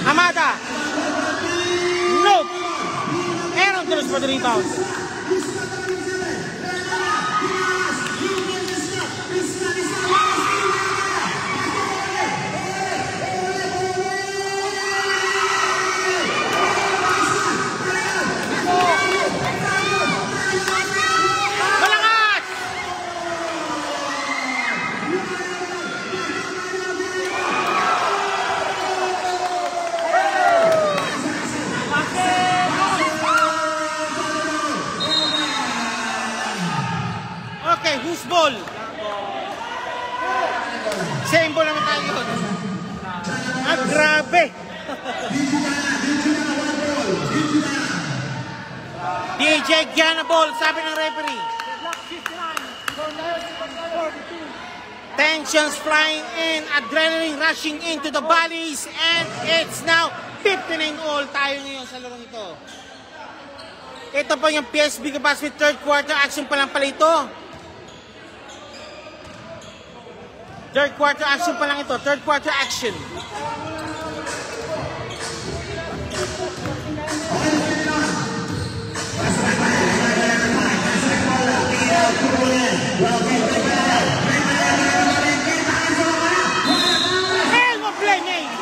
Hamada. Nope. Aaron Torres for the rebounds. Ball. Same ball naman tayo yun. Ah, grabe. DJ Giana ball, sabi ng referee. Tensions flying in, adrenaline rushing into the bodies, and it's now 59-all tayo ngayon sa larong ito. Ito po yung PSB Basketball third quarter action pa lang pala ito. Third quarter action pa lang ito. Third quarter action. And what play made.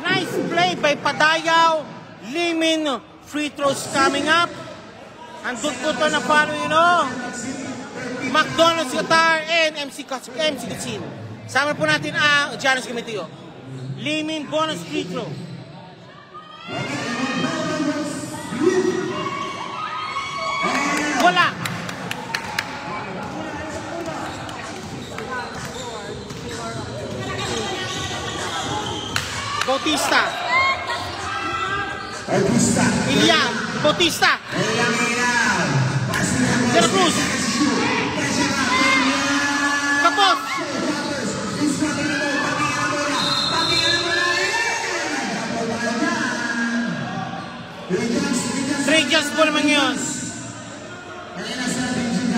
Nice play by Padayaw. Limin free throws coming up. Andun po ito na follow, you know. McDonald's Qatar and MC Cuisine. Sama po natin ang Janos Gumitio. Limin bonus free throw. Wala. Bautista. Ilian. Bautista. De La Cruz. Kapos. Regas po naman yun.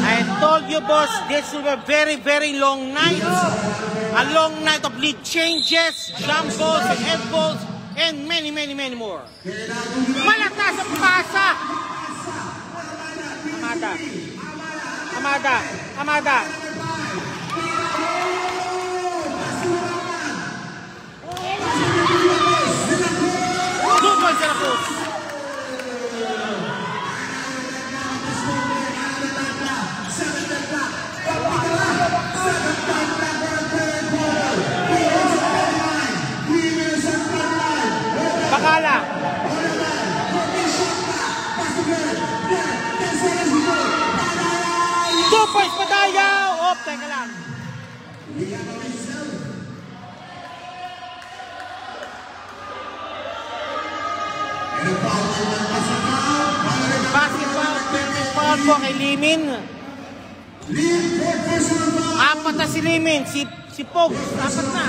I told you boss, this will be a very, very long night. A long night of lead changes, jump balls, and head balls, and many, many, many more. Malakas ang pasa. Amada. Amada. Amada. Dupal sa Lapos. Bakala. Dupal sa Padayaw. Oh, teka lang. Basketball, foul po kay Limin. Apat na si Limin, si Pogs, apat na.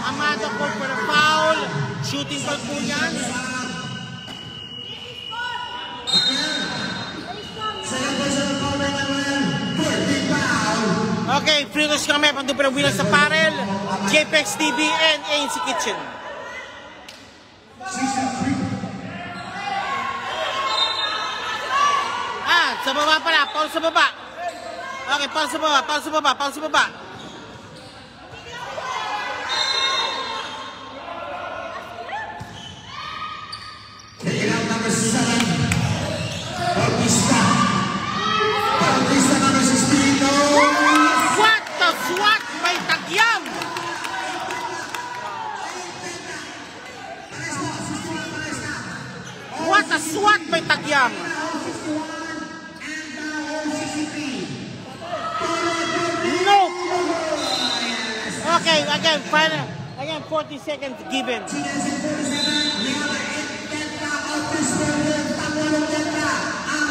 Amado po for the foul. Shooting ball po yan. Okay, free throws kami. Panto pa ng winners sa Parel, JPX TV, and ANC Kitchen. Sa baba pala, Paul sa baba. Okay, Paul sa baba, Paul sa baba, Paul sa baba. Taking out number 7. Bautista. Bautista number 16. No! What the swat by Tagyam? What a swat by Tagyam? No! Okay, again, final. Again, 40 seconds given.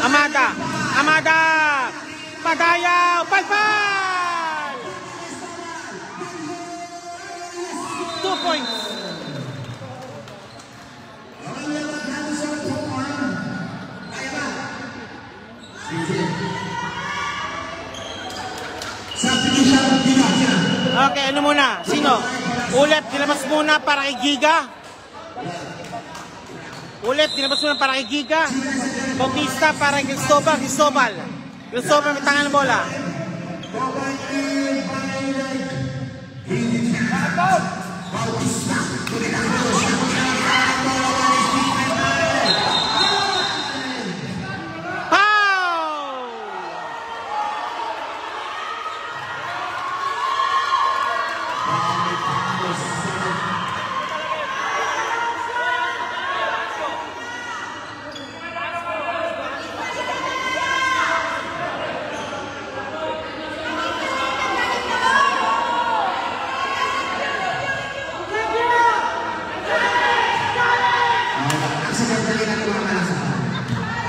Amada! Amada! Padayaw! Palpal! 2 points. Okay, ano muna? Sino? Ulit, dilabas muna para kay Giga. Ulit, dilabas muna para kay Giga. Bautista para kay Cristobal. Cristobal may tangan ng bola.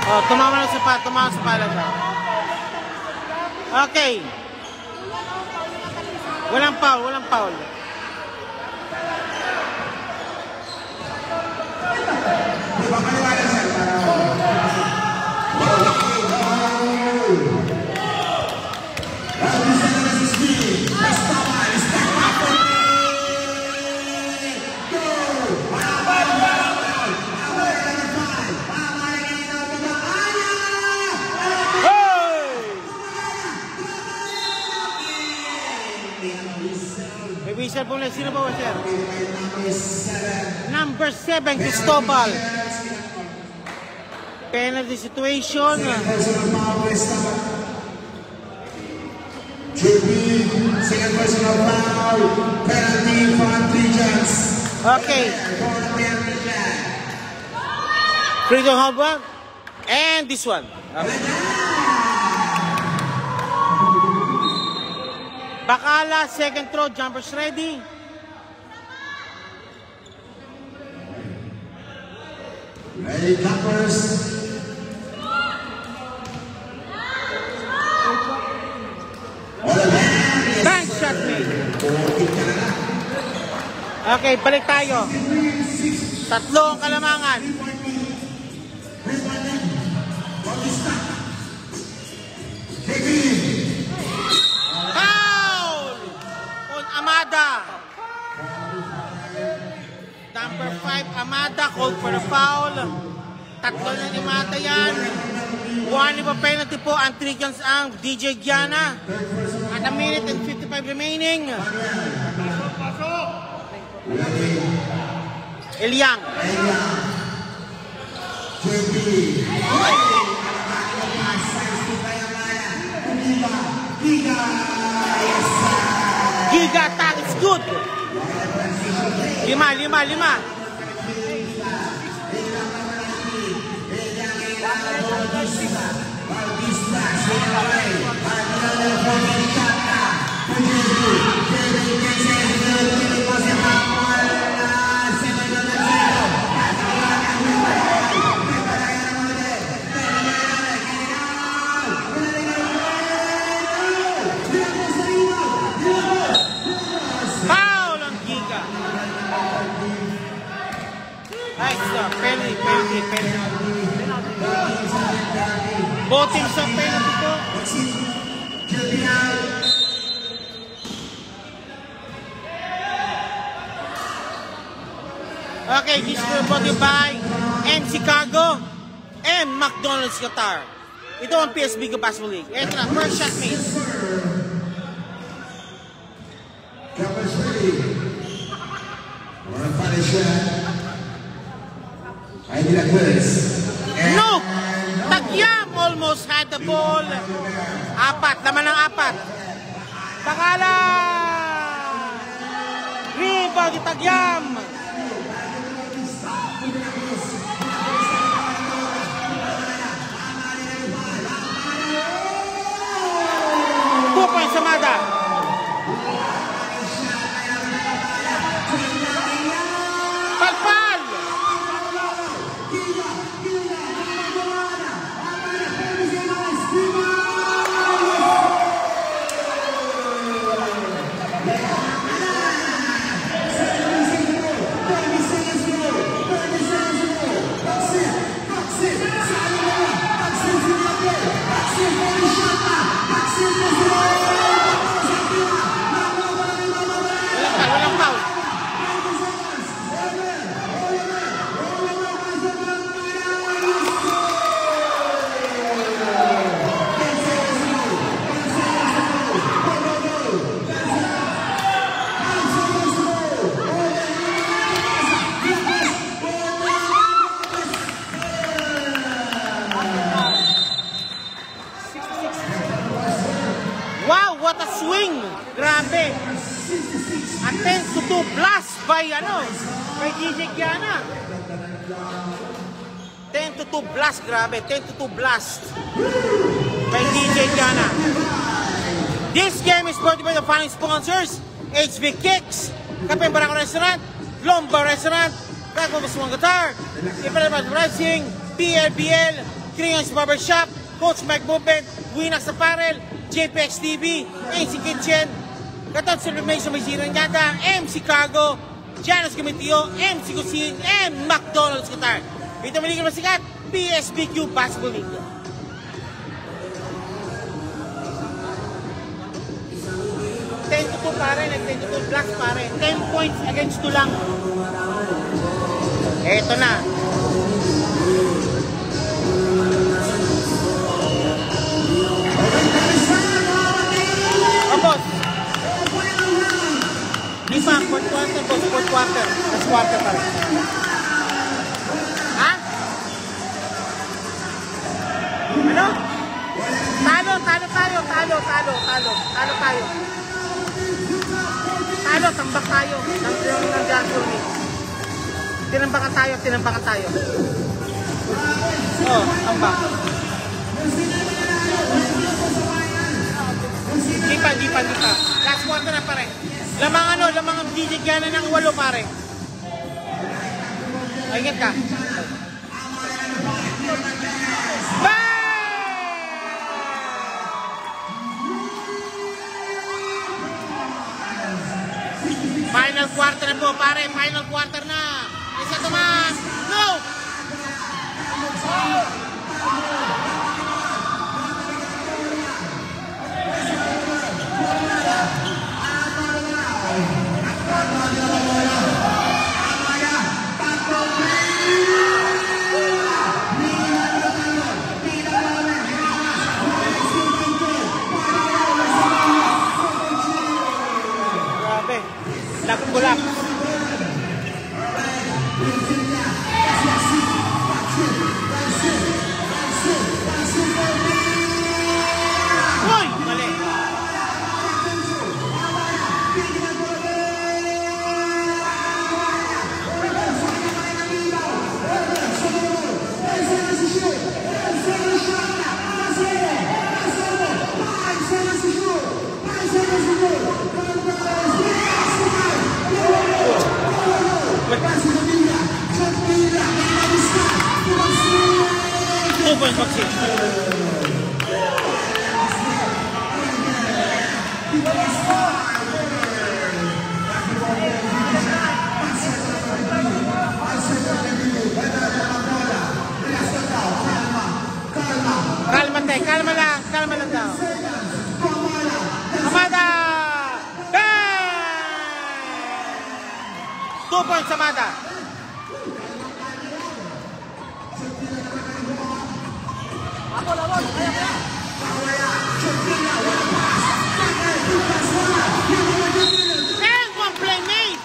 Oh, tumama ng sapat, lang. Okay. Walang foul. Sino ba sir? Number 7, Cristobal. Penalty situation. Second personal foul. Penalty for Regions. Okay. Freedom Harbor. And this one. Okay. Bakala, second throw, jumpers ready. Ready, jumpers. Bank shot made. Okay, balik tayo. Tatlo ang kalamangan. Amada. Number 5, Amada, called for the foul. Tatlo na ni Mata yan. One pa penalty po ang Tricans ang DJ Giana. At a minute and 55 remaining. Eliang. Giga attack is good. 5. Foul on Giga. Nice penalty. Both teams ang penalty po. Okay, this is brought to you by Chicago and McDonald's Qatar. Ito ang PSB Basketball League. Ito na, first shot made. No! Tagyam almost had the ball. Apat, laman ng apat. Pakala! Rebound ni Tagyam. Tupoy Samada. Palpal! Walang foul. Wow, what a swing! Grabe! A 10-2 blast by DJ Kiana. 10-2 blast, grabe. 10-2 blast by DJ Kiana. This game is brought to you by the following sponsors: HB Kicks, Kape Barangay Restaurant, Lomba Restaurant, Rago Muswang Guitar, Imperial Rising, PLBL, Kriyons Barbershop, Coach Mike Movement, Winax Apparel, JPX TV, AC Kitchen, Katot Sublimation May Siranyada, MC Cargo, Janus Gamitio, MC Cuisine, and McDonald's Qatar. Ito maligid masikat, PSBQ Basketball League. $10-2 pare, nag-10-2 blocks pare. 10 points against 2 lang. Eto na. Boss. Di pa, fourth quarter, boss. Fourth quarter. Last quarter pa rin. Ha? Ano? Talo tayo. Talo, tambak tayo. Ng Jackson. Tinambakan tayo. Oh, tambak. Di pa. Last quarter na pare. Lamang ang DJ Kiana ng 8 pare. Ingat ka. Final quarter na po pare. Final quarter na. Isa tumas. No! Grabe. Lakot-bulak. Uy! Mali. Open boxing. Kalma lang daw. Amada! Bang! 2 points Amada. And one play made.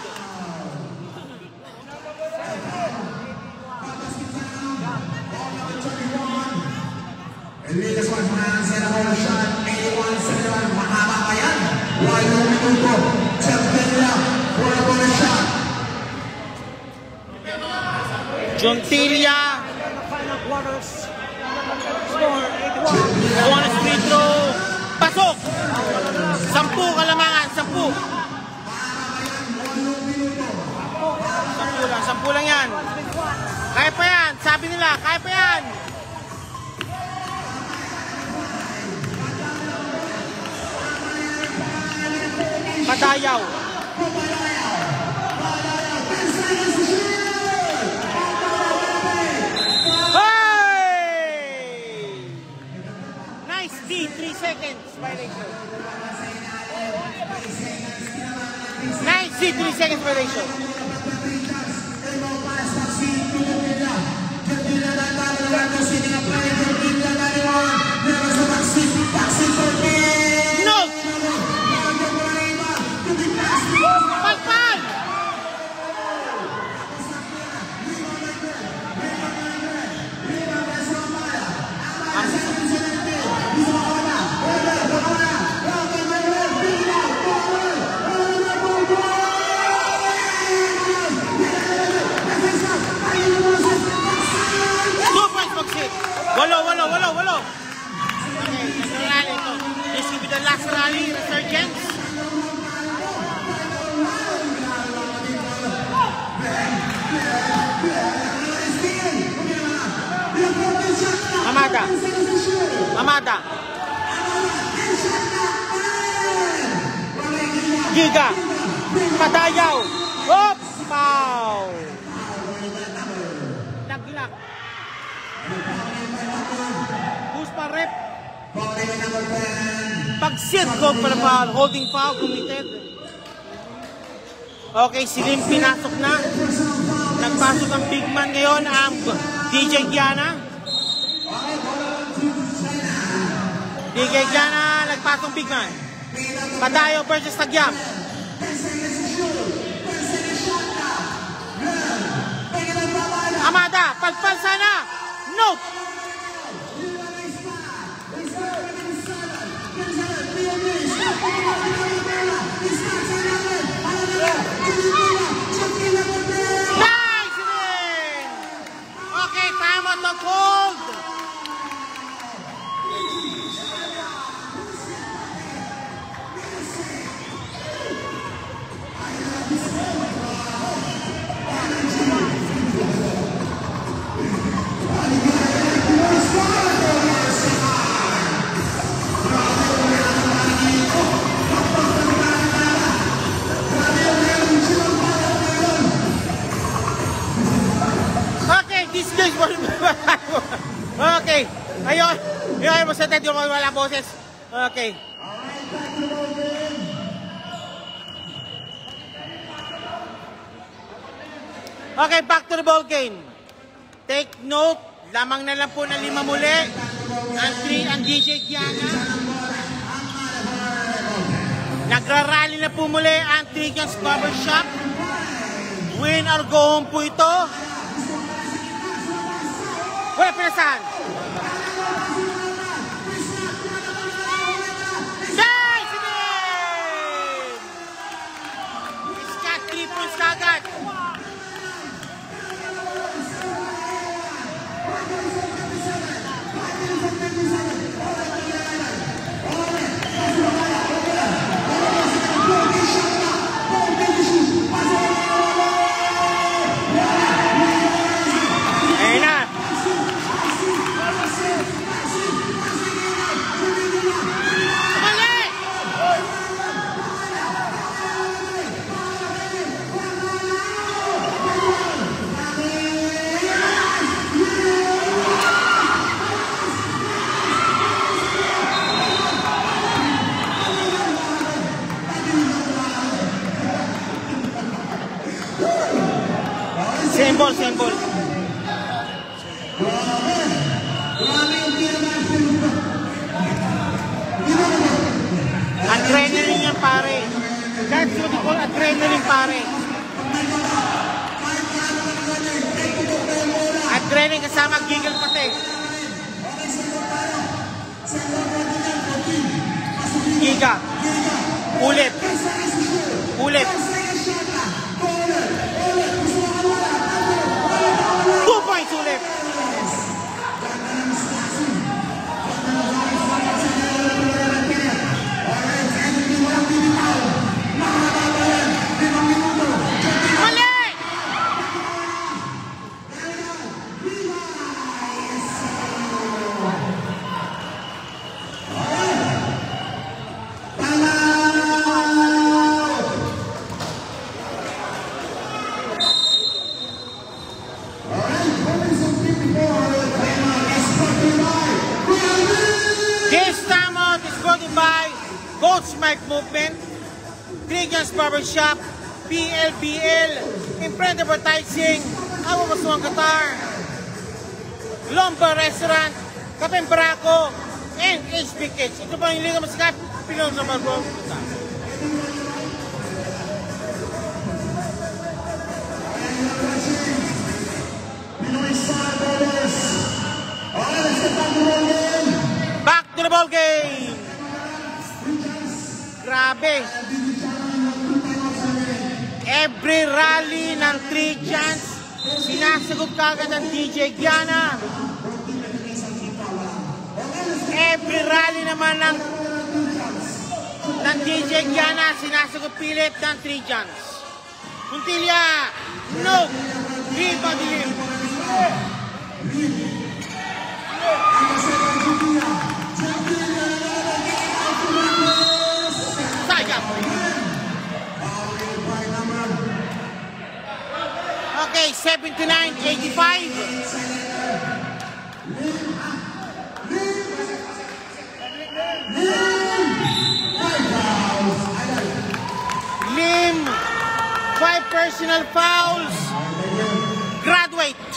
Elias was man, Senador shot, 81-71, mahaba pa yan. Walong minuto, Chantilla, wala pa na shot. Juntilla. Bonus free throw. Pasok. 10 kalamangan, 10. 10 lang yan. Kaya pa yan, sabi nila, kaya pa yan. Padayaw. Hey! Nice D, 3 seconds violation. Nice D, 3 seconds violation. No! Pagpag! Walo. Okay, nag-rally ito. This will be the last rally, Resurgence. Amada. Giga. Padayaw. Hop! Foul. Naglak. Who's pa rep? Pag-sirkog pala foul. Holding foul committed. Okay, si Lim pinasok na. Nagpasok ang big man ngayon, ang DJ Giana. DJ Giana, nagpasok big man. Padayaw versus Tagyam. Amada, pagpal sana. Nope. Nice win! Okay, time on the cold. Okay. Ayun. Ayun mo sa tayo wala boses. Okay. Okay, back to the ball game. Take note, lamang na lang po na 5 muli. Ang DJ Giana. Nagrarally na po muli ang Trigans Barbershop. Win or go home po ito. Wala pinasahan. Nice! He's got 3 points agad. Ayun na. Same ball. Grabe yung tira man. Jenny kasama giggle pati. Giga. Ulit. Ulit. 2 points ulit. Smart Movement, Trigan's Barbershop, PLBL, Imprint Advertising, Amo Masuang Qatar, Lomba Restaurant, Kapeng Barako, and HB Kids. Ito pa yung liga masikap, Pinoy na Marbo. Back to the ball game. Grabe. Every rally ng 3 chance, sinasagot kagad ng DJ Giana. Every rally naman ng DJ Giana, sinasagot pilit ng 3 chance. Puntilla, no, rebound dilim. Okay, 79-85. Lim, 5 personal fouls. Graduate.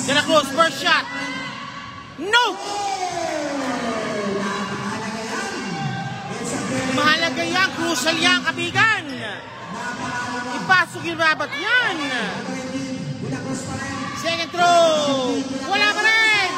De La Cruz, first shot. No! Mahalaga yan, crucial yan, kabigan. Ipasok yung babat yan. Second throw. Wala pa rin.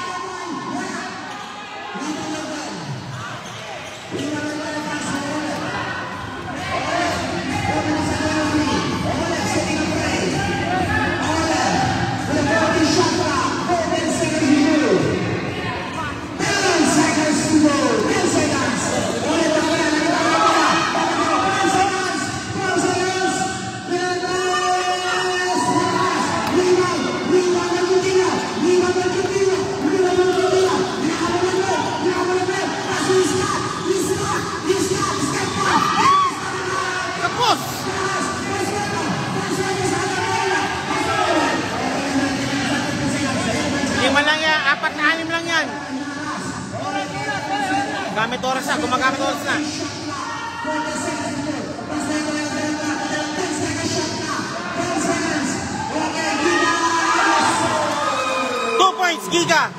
Gamit oras na, gumagamit oras na. 2 points, Giga.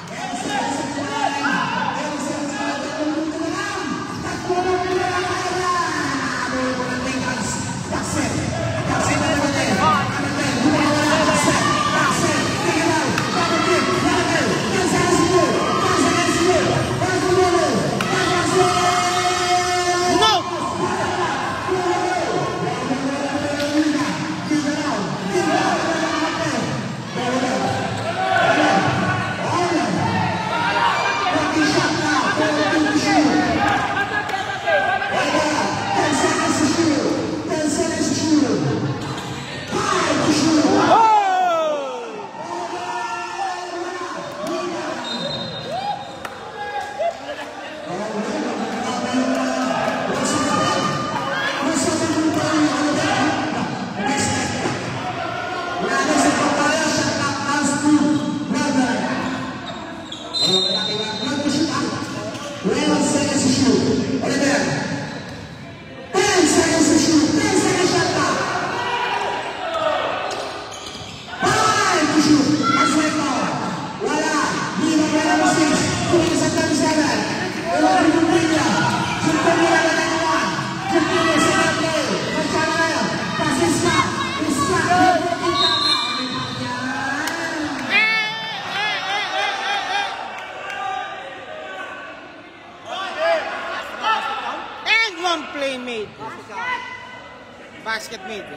Basket mid.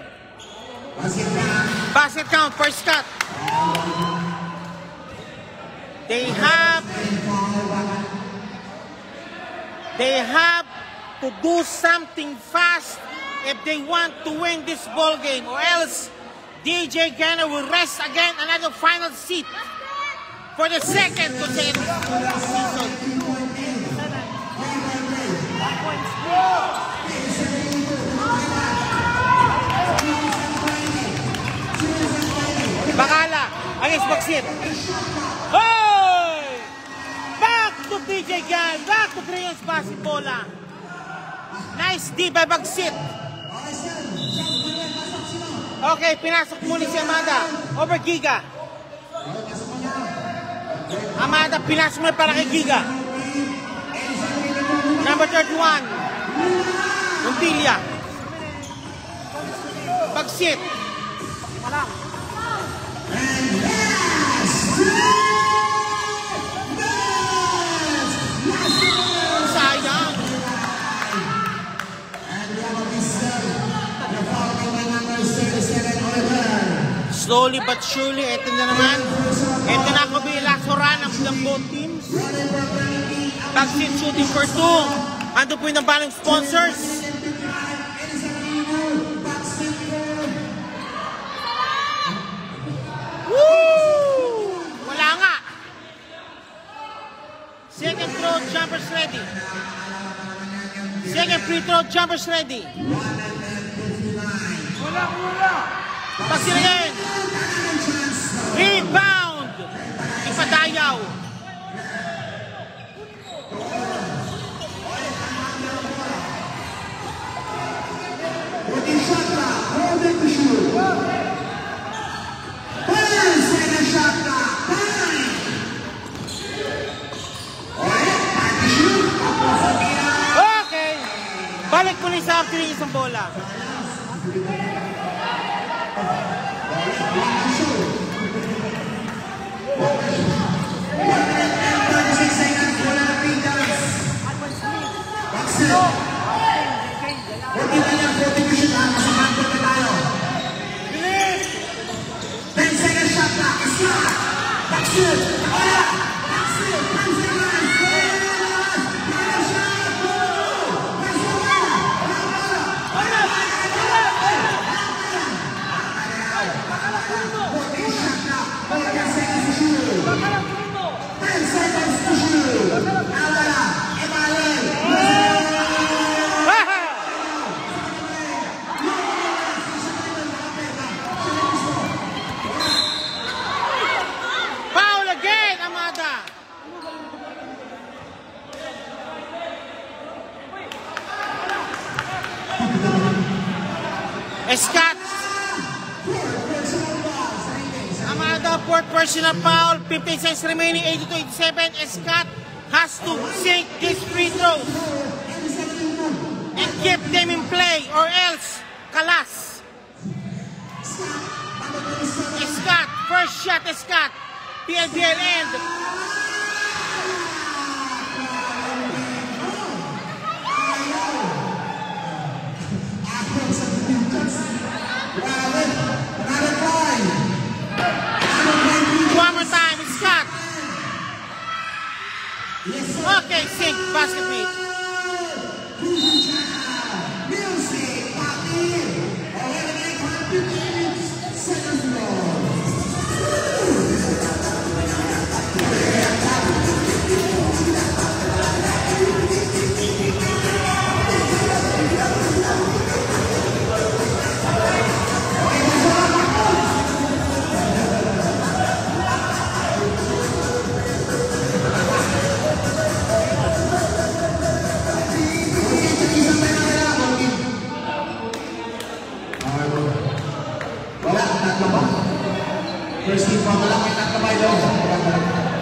Basket na. Basket count, first cut. They have to do something fast if they want to win this ball game, or else DJ Gana will rest again another final seat for the second consecutive season. Bakala against Bagsit. Hoy! Back to DJ Gan. Back to Crayons Basketball. Nice D by Bagsit. Okay, pinasok muli si Amanda. Over Giga. Amanda, pinasok muli para kay Giga. Number 31. Montilla. Bagsit. Sayang. Slowly but surely, ito na naman. Ito na ako bilasoran ng both teams. Bagsit shooting for 2. Ando po yung nabalang sponsors. Woo! Wala nga. Second throw, jumpers ready. Second free throw, jumpers ready. Wala. Bagsit again. Rebound. Ipadayaw. Okay. Balik muli sa after isang bola. Scott. Amanda, fourth personal foul. 15 seconds remaining, 82-87. Scott has to sink these free throws and keep them in play, or else kalas. Scott, first shot, Scott. PLBL end. One more time, Scott. Okay, sink, basket meet.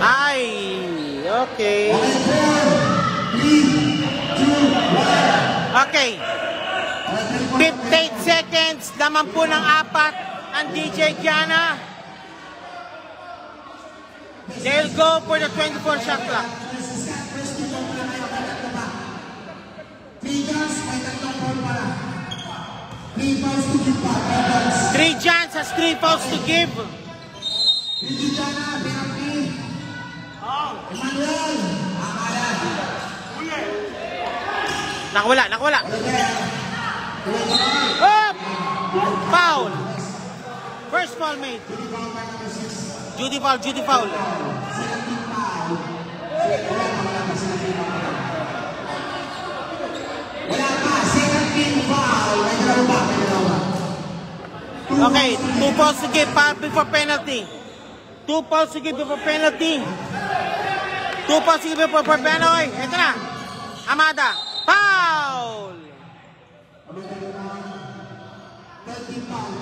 Ay, okay. Okay. 58 seconds, naman po ng 4 ang DJ Giana. They'll go for the 24 shot clock. 3 fouls to give back. Evans. 3 Jans has 3 fouls to give. Dito Jana, penalty. Emmanuel. Nakawala. Up! Foul. First foul made. Judy foul. Wala pa, second team foul. May dalawa. Okay, 2 fouls to give before penalty. 2 fouls to give before penalty. 2 fouls to give before penalty. Ito na. Amada. Foul! 13 foul.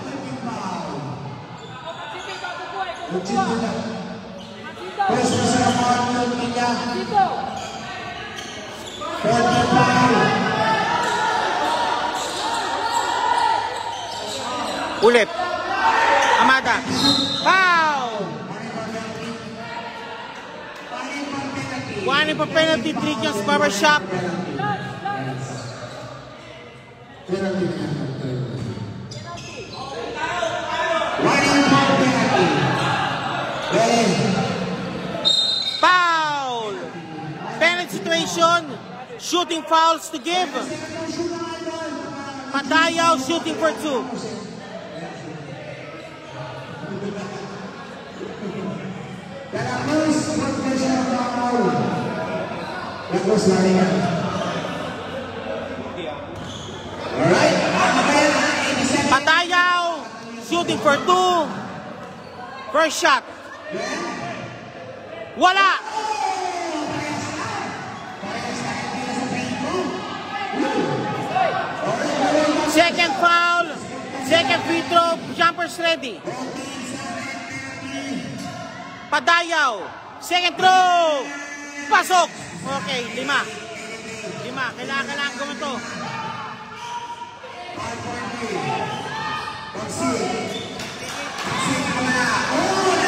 First na sa mga nila. 14 foul. Ulit. Amada. Foul! 1 for penalty. 3 Jans Barbershop. Penalty. Foul! Penalty situation. Shooting fouls to give. Patayaw shooting for 2. Patayaw shooting for 2. First shot. Wala! Second foul. Second free throw. Jumpers ready. Padayaw. Second throw. Pasok. Okay, 5. Kailangan gawin to.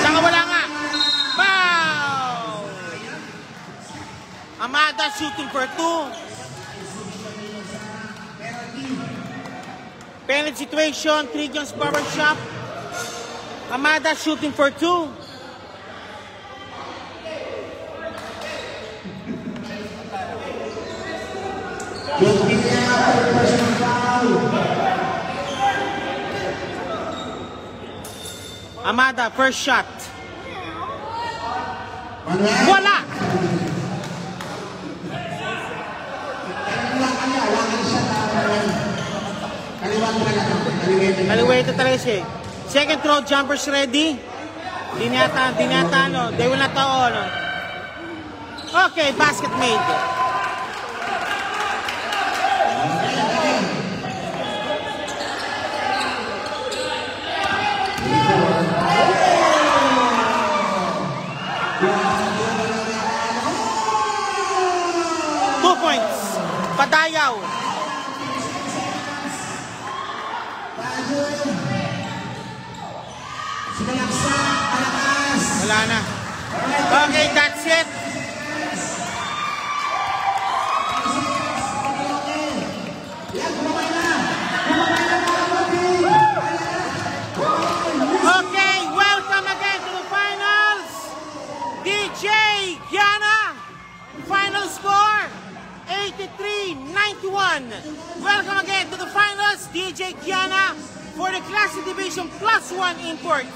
Saka wala nga. Foul! Amada shooting for 2. Penalty situation, 3 Jans Barbershop. Amada shooting for 2. Amada, first shot. Wala! Kaliwete talaga siya. Second throw, jumpers ready. Dinata, no? They will not all, no? Okay, basket made. Padayaw. Wala na. Okay, that's it. Okay, welcome again to the finals. DJ Gianna. Final score 83-91. Welcome again to the finals, DJ Gianna, for the Classic Division +1 imports.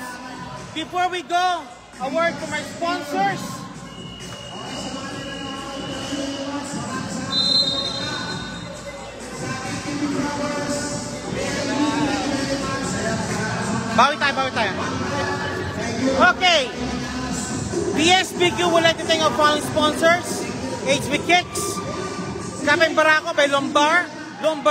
Before we go, a word from our sponsors. Bawi tayo. Okay. PSBQ would like to thank our following sponsors. HB Kicks, Kapeng Barako by Lombard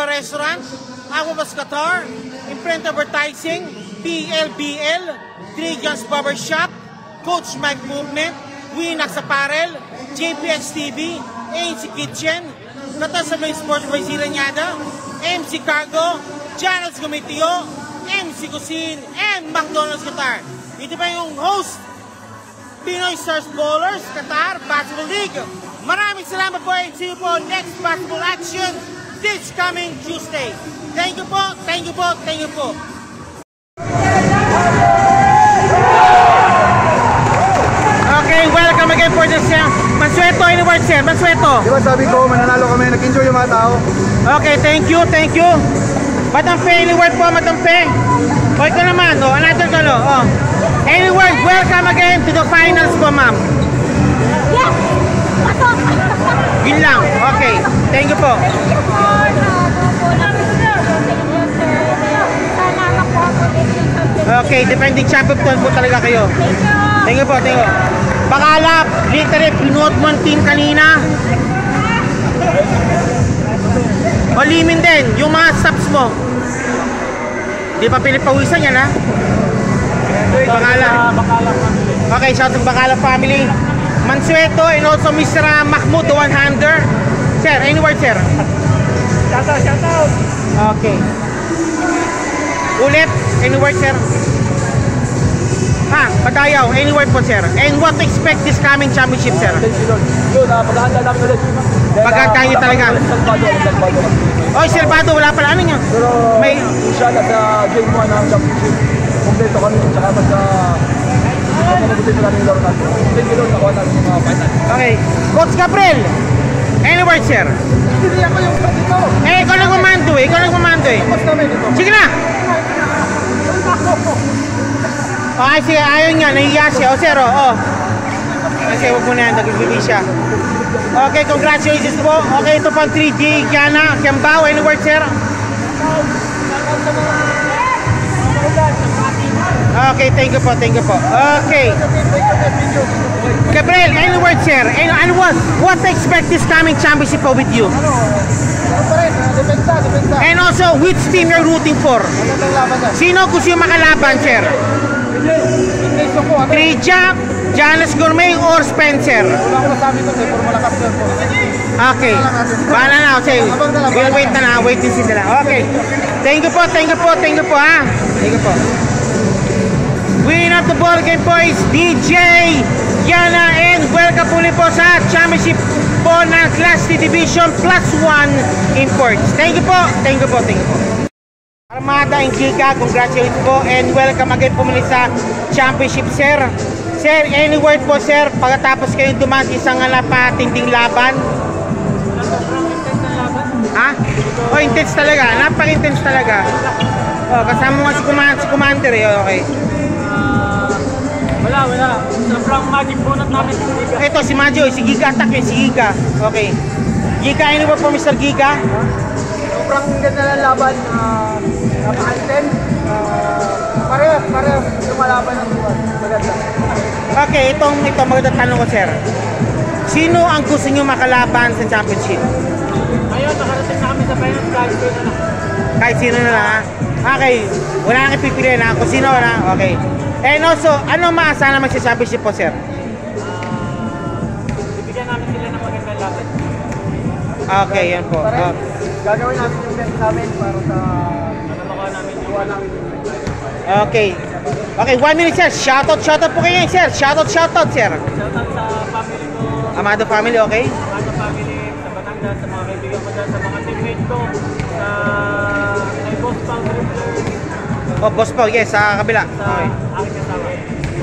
Restaurant, Aguas Qatar, Imprint Advertising, PLBL, 3 Jans Barbershop, Coach Mike Movement, Winax Apparel, JPX TV, ANC Kitchen, Katasabay Sports by Ziranyada, MC Cargo, Janels Gumitio, MC Cuisine, and McDonald's Qatar. Ito pa yung host, Pinoy Stars Bowlers, Qatar Basketball League. Maraming salamat po and see you po next basketball action this coming Tuesday. Thank you po, thank you po, thank you po. Okay, welcome again for this Mansueto, any word sir? Mansueto. Di ba sabi ko, mananalo kami, nag-enjoy yung mga tao. Okay, thank you, thank you. Madam Fe, any word po, Madam Fe? O ikaw naman, another galo, Any word, welcome again to the finals po, ma'am. Yes! Pasok! Yun lang, okay. Thank you po. Thank you po. Sana makuha po din yung champion. Okay, defending champion po talaga kayo. Thank you. Thank you po, thank you. Bakalap, literally, pinuot mo ang team kanina. O limin din, yung mga subs mo. Di pa pinipawisan yan, ha? Bakalap. Okay, shout out to Bakalap family. Mansueto and also Mr. Mahmoud, the one-hander. Sir, any word, sir? Shout out! Okay. Ulit, any word, sir? Padayaw, any word po, sir? And what to expect this coming championship, sir? Yun, paghahanda namin ulit. Paghahanda nyo talaga. Oy, Sir Bado, wala pala ano nyo? Pero May... inshallah sa game 1 ng championship, kompleto kami, tsaka sa mabuti na namin yung laro natin. Thank you Lord, nakuha namin yung mga final. Okay. Coach Gabriel, any word, sir? Hindi ako yung dito. Ikaw nagmamando eh. Ikaw nagmamando eh. Tapos namin ito. Sige na! Ay, sige, ayaw niya. Nahiya siya. Sir, Kasi huwag mo na yan. Nag-ibigay siya. Okay, congratulations po. Okay, ito pang 3G, Kiana, Kiambao. Any word, sir? Okay, thank you po, thank you po. Okay. Gabriel, any word, sir? And what to expect this coming championship po with you? Depensa. And also, which team you're rooting for? Magandang laban na. Sino gusto yung makalaban, sir? Inglesa po. Trijak, Janus Gourmet, or Spencer? Wala ko nasabi ito, puro malakas yun po. Okay. Bahala na, okay. We'll wait na lang, wait din sila. Okay. Thank you po, thank you po, thank you po, ha? Thank you po. Winner of the ball game po is DJ Yana, and welcome po po sa championship po ng Class C Division +1 imports. Thank you po, thank you po, thank you po. Armada and Giga, congratulations po and welcome again po muli sa championship, sir. Sir, any word po, sir, pagkatapos kayo dumaan isang napatinding laban? Ha? Oh, intense talaga, napaka-intense talaga. Oh, kasama mo si Commander eh, okay. Wala. Sobrang magic bonus namin si Giga. Ito si Majo, si Giga attack eh, si Giga. Okay. Giga, any word po, Mr. Giga? Sobrang ganda ng laban. Napaka-intense. Parehas lumalaban ng buwan. Maganda. Okay, ito magandang tanong ko, sir. Sino ang gusto nyo makalaban sa championship? Ngayon, nakarating na kami sa finals kahit sino na. Kahit sino na lang, ha? Okay, wala nang ipipiliin, ha? Kung sino na, okay. And also, ano maasahan naman sa championship po, sir? Bibigyan namin sila ng magandang laban. Okay, yan po. Gagawin namin yung best namin para sa Makuha namin yung iwan namin. Okay. Okay, 1 minute, sir. Shoutout po kayo, sir. Shoutout, sir. shoutout sa family ko, Amado family, okay? Amado family, sa Batangas, sa mga kaibigan ko dyan, sa mga teammate ko, sa kay Boss Pang Rippler, Oh, boss po, yes, sa kabila. sa Okay. aking kasama.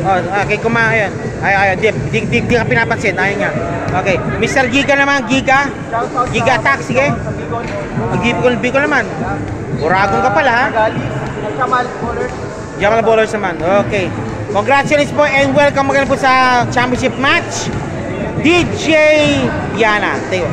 Oh, okay, ayun. Ay, di ka pinapansin. Ayun nga. Okay. Mr. Giga naman, Giga. Giga attack, sige. Bicol naman. Uragon ka pala, ha? Jamal Bowlers. Jamal Bowlers naman. Okay. Congratulations po and welcome again po sa championship match. DJ Yana. Thank you.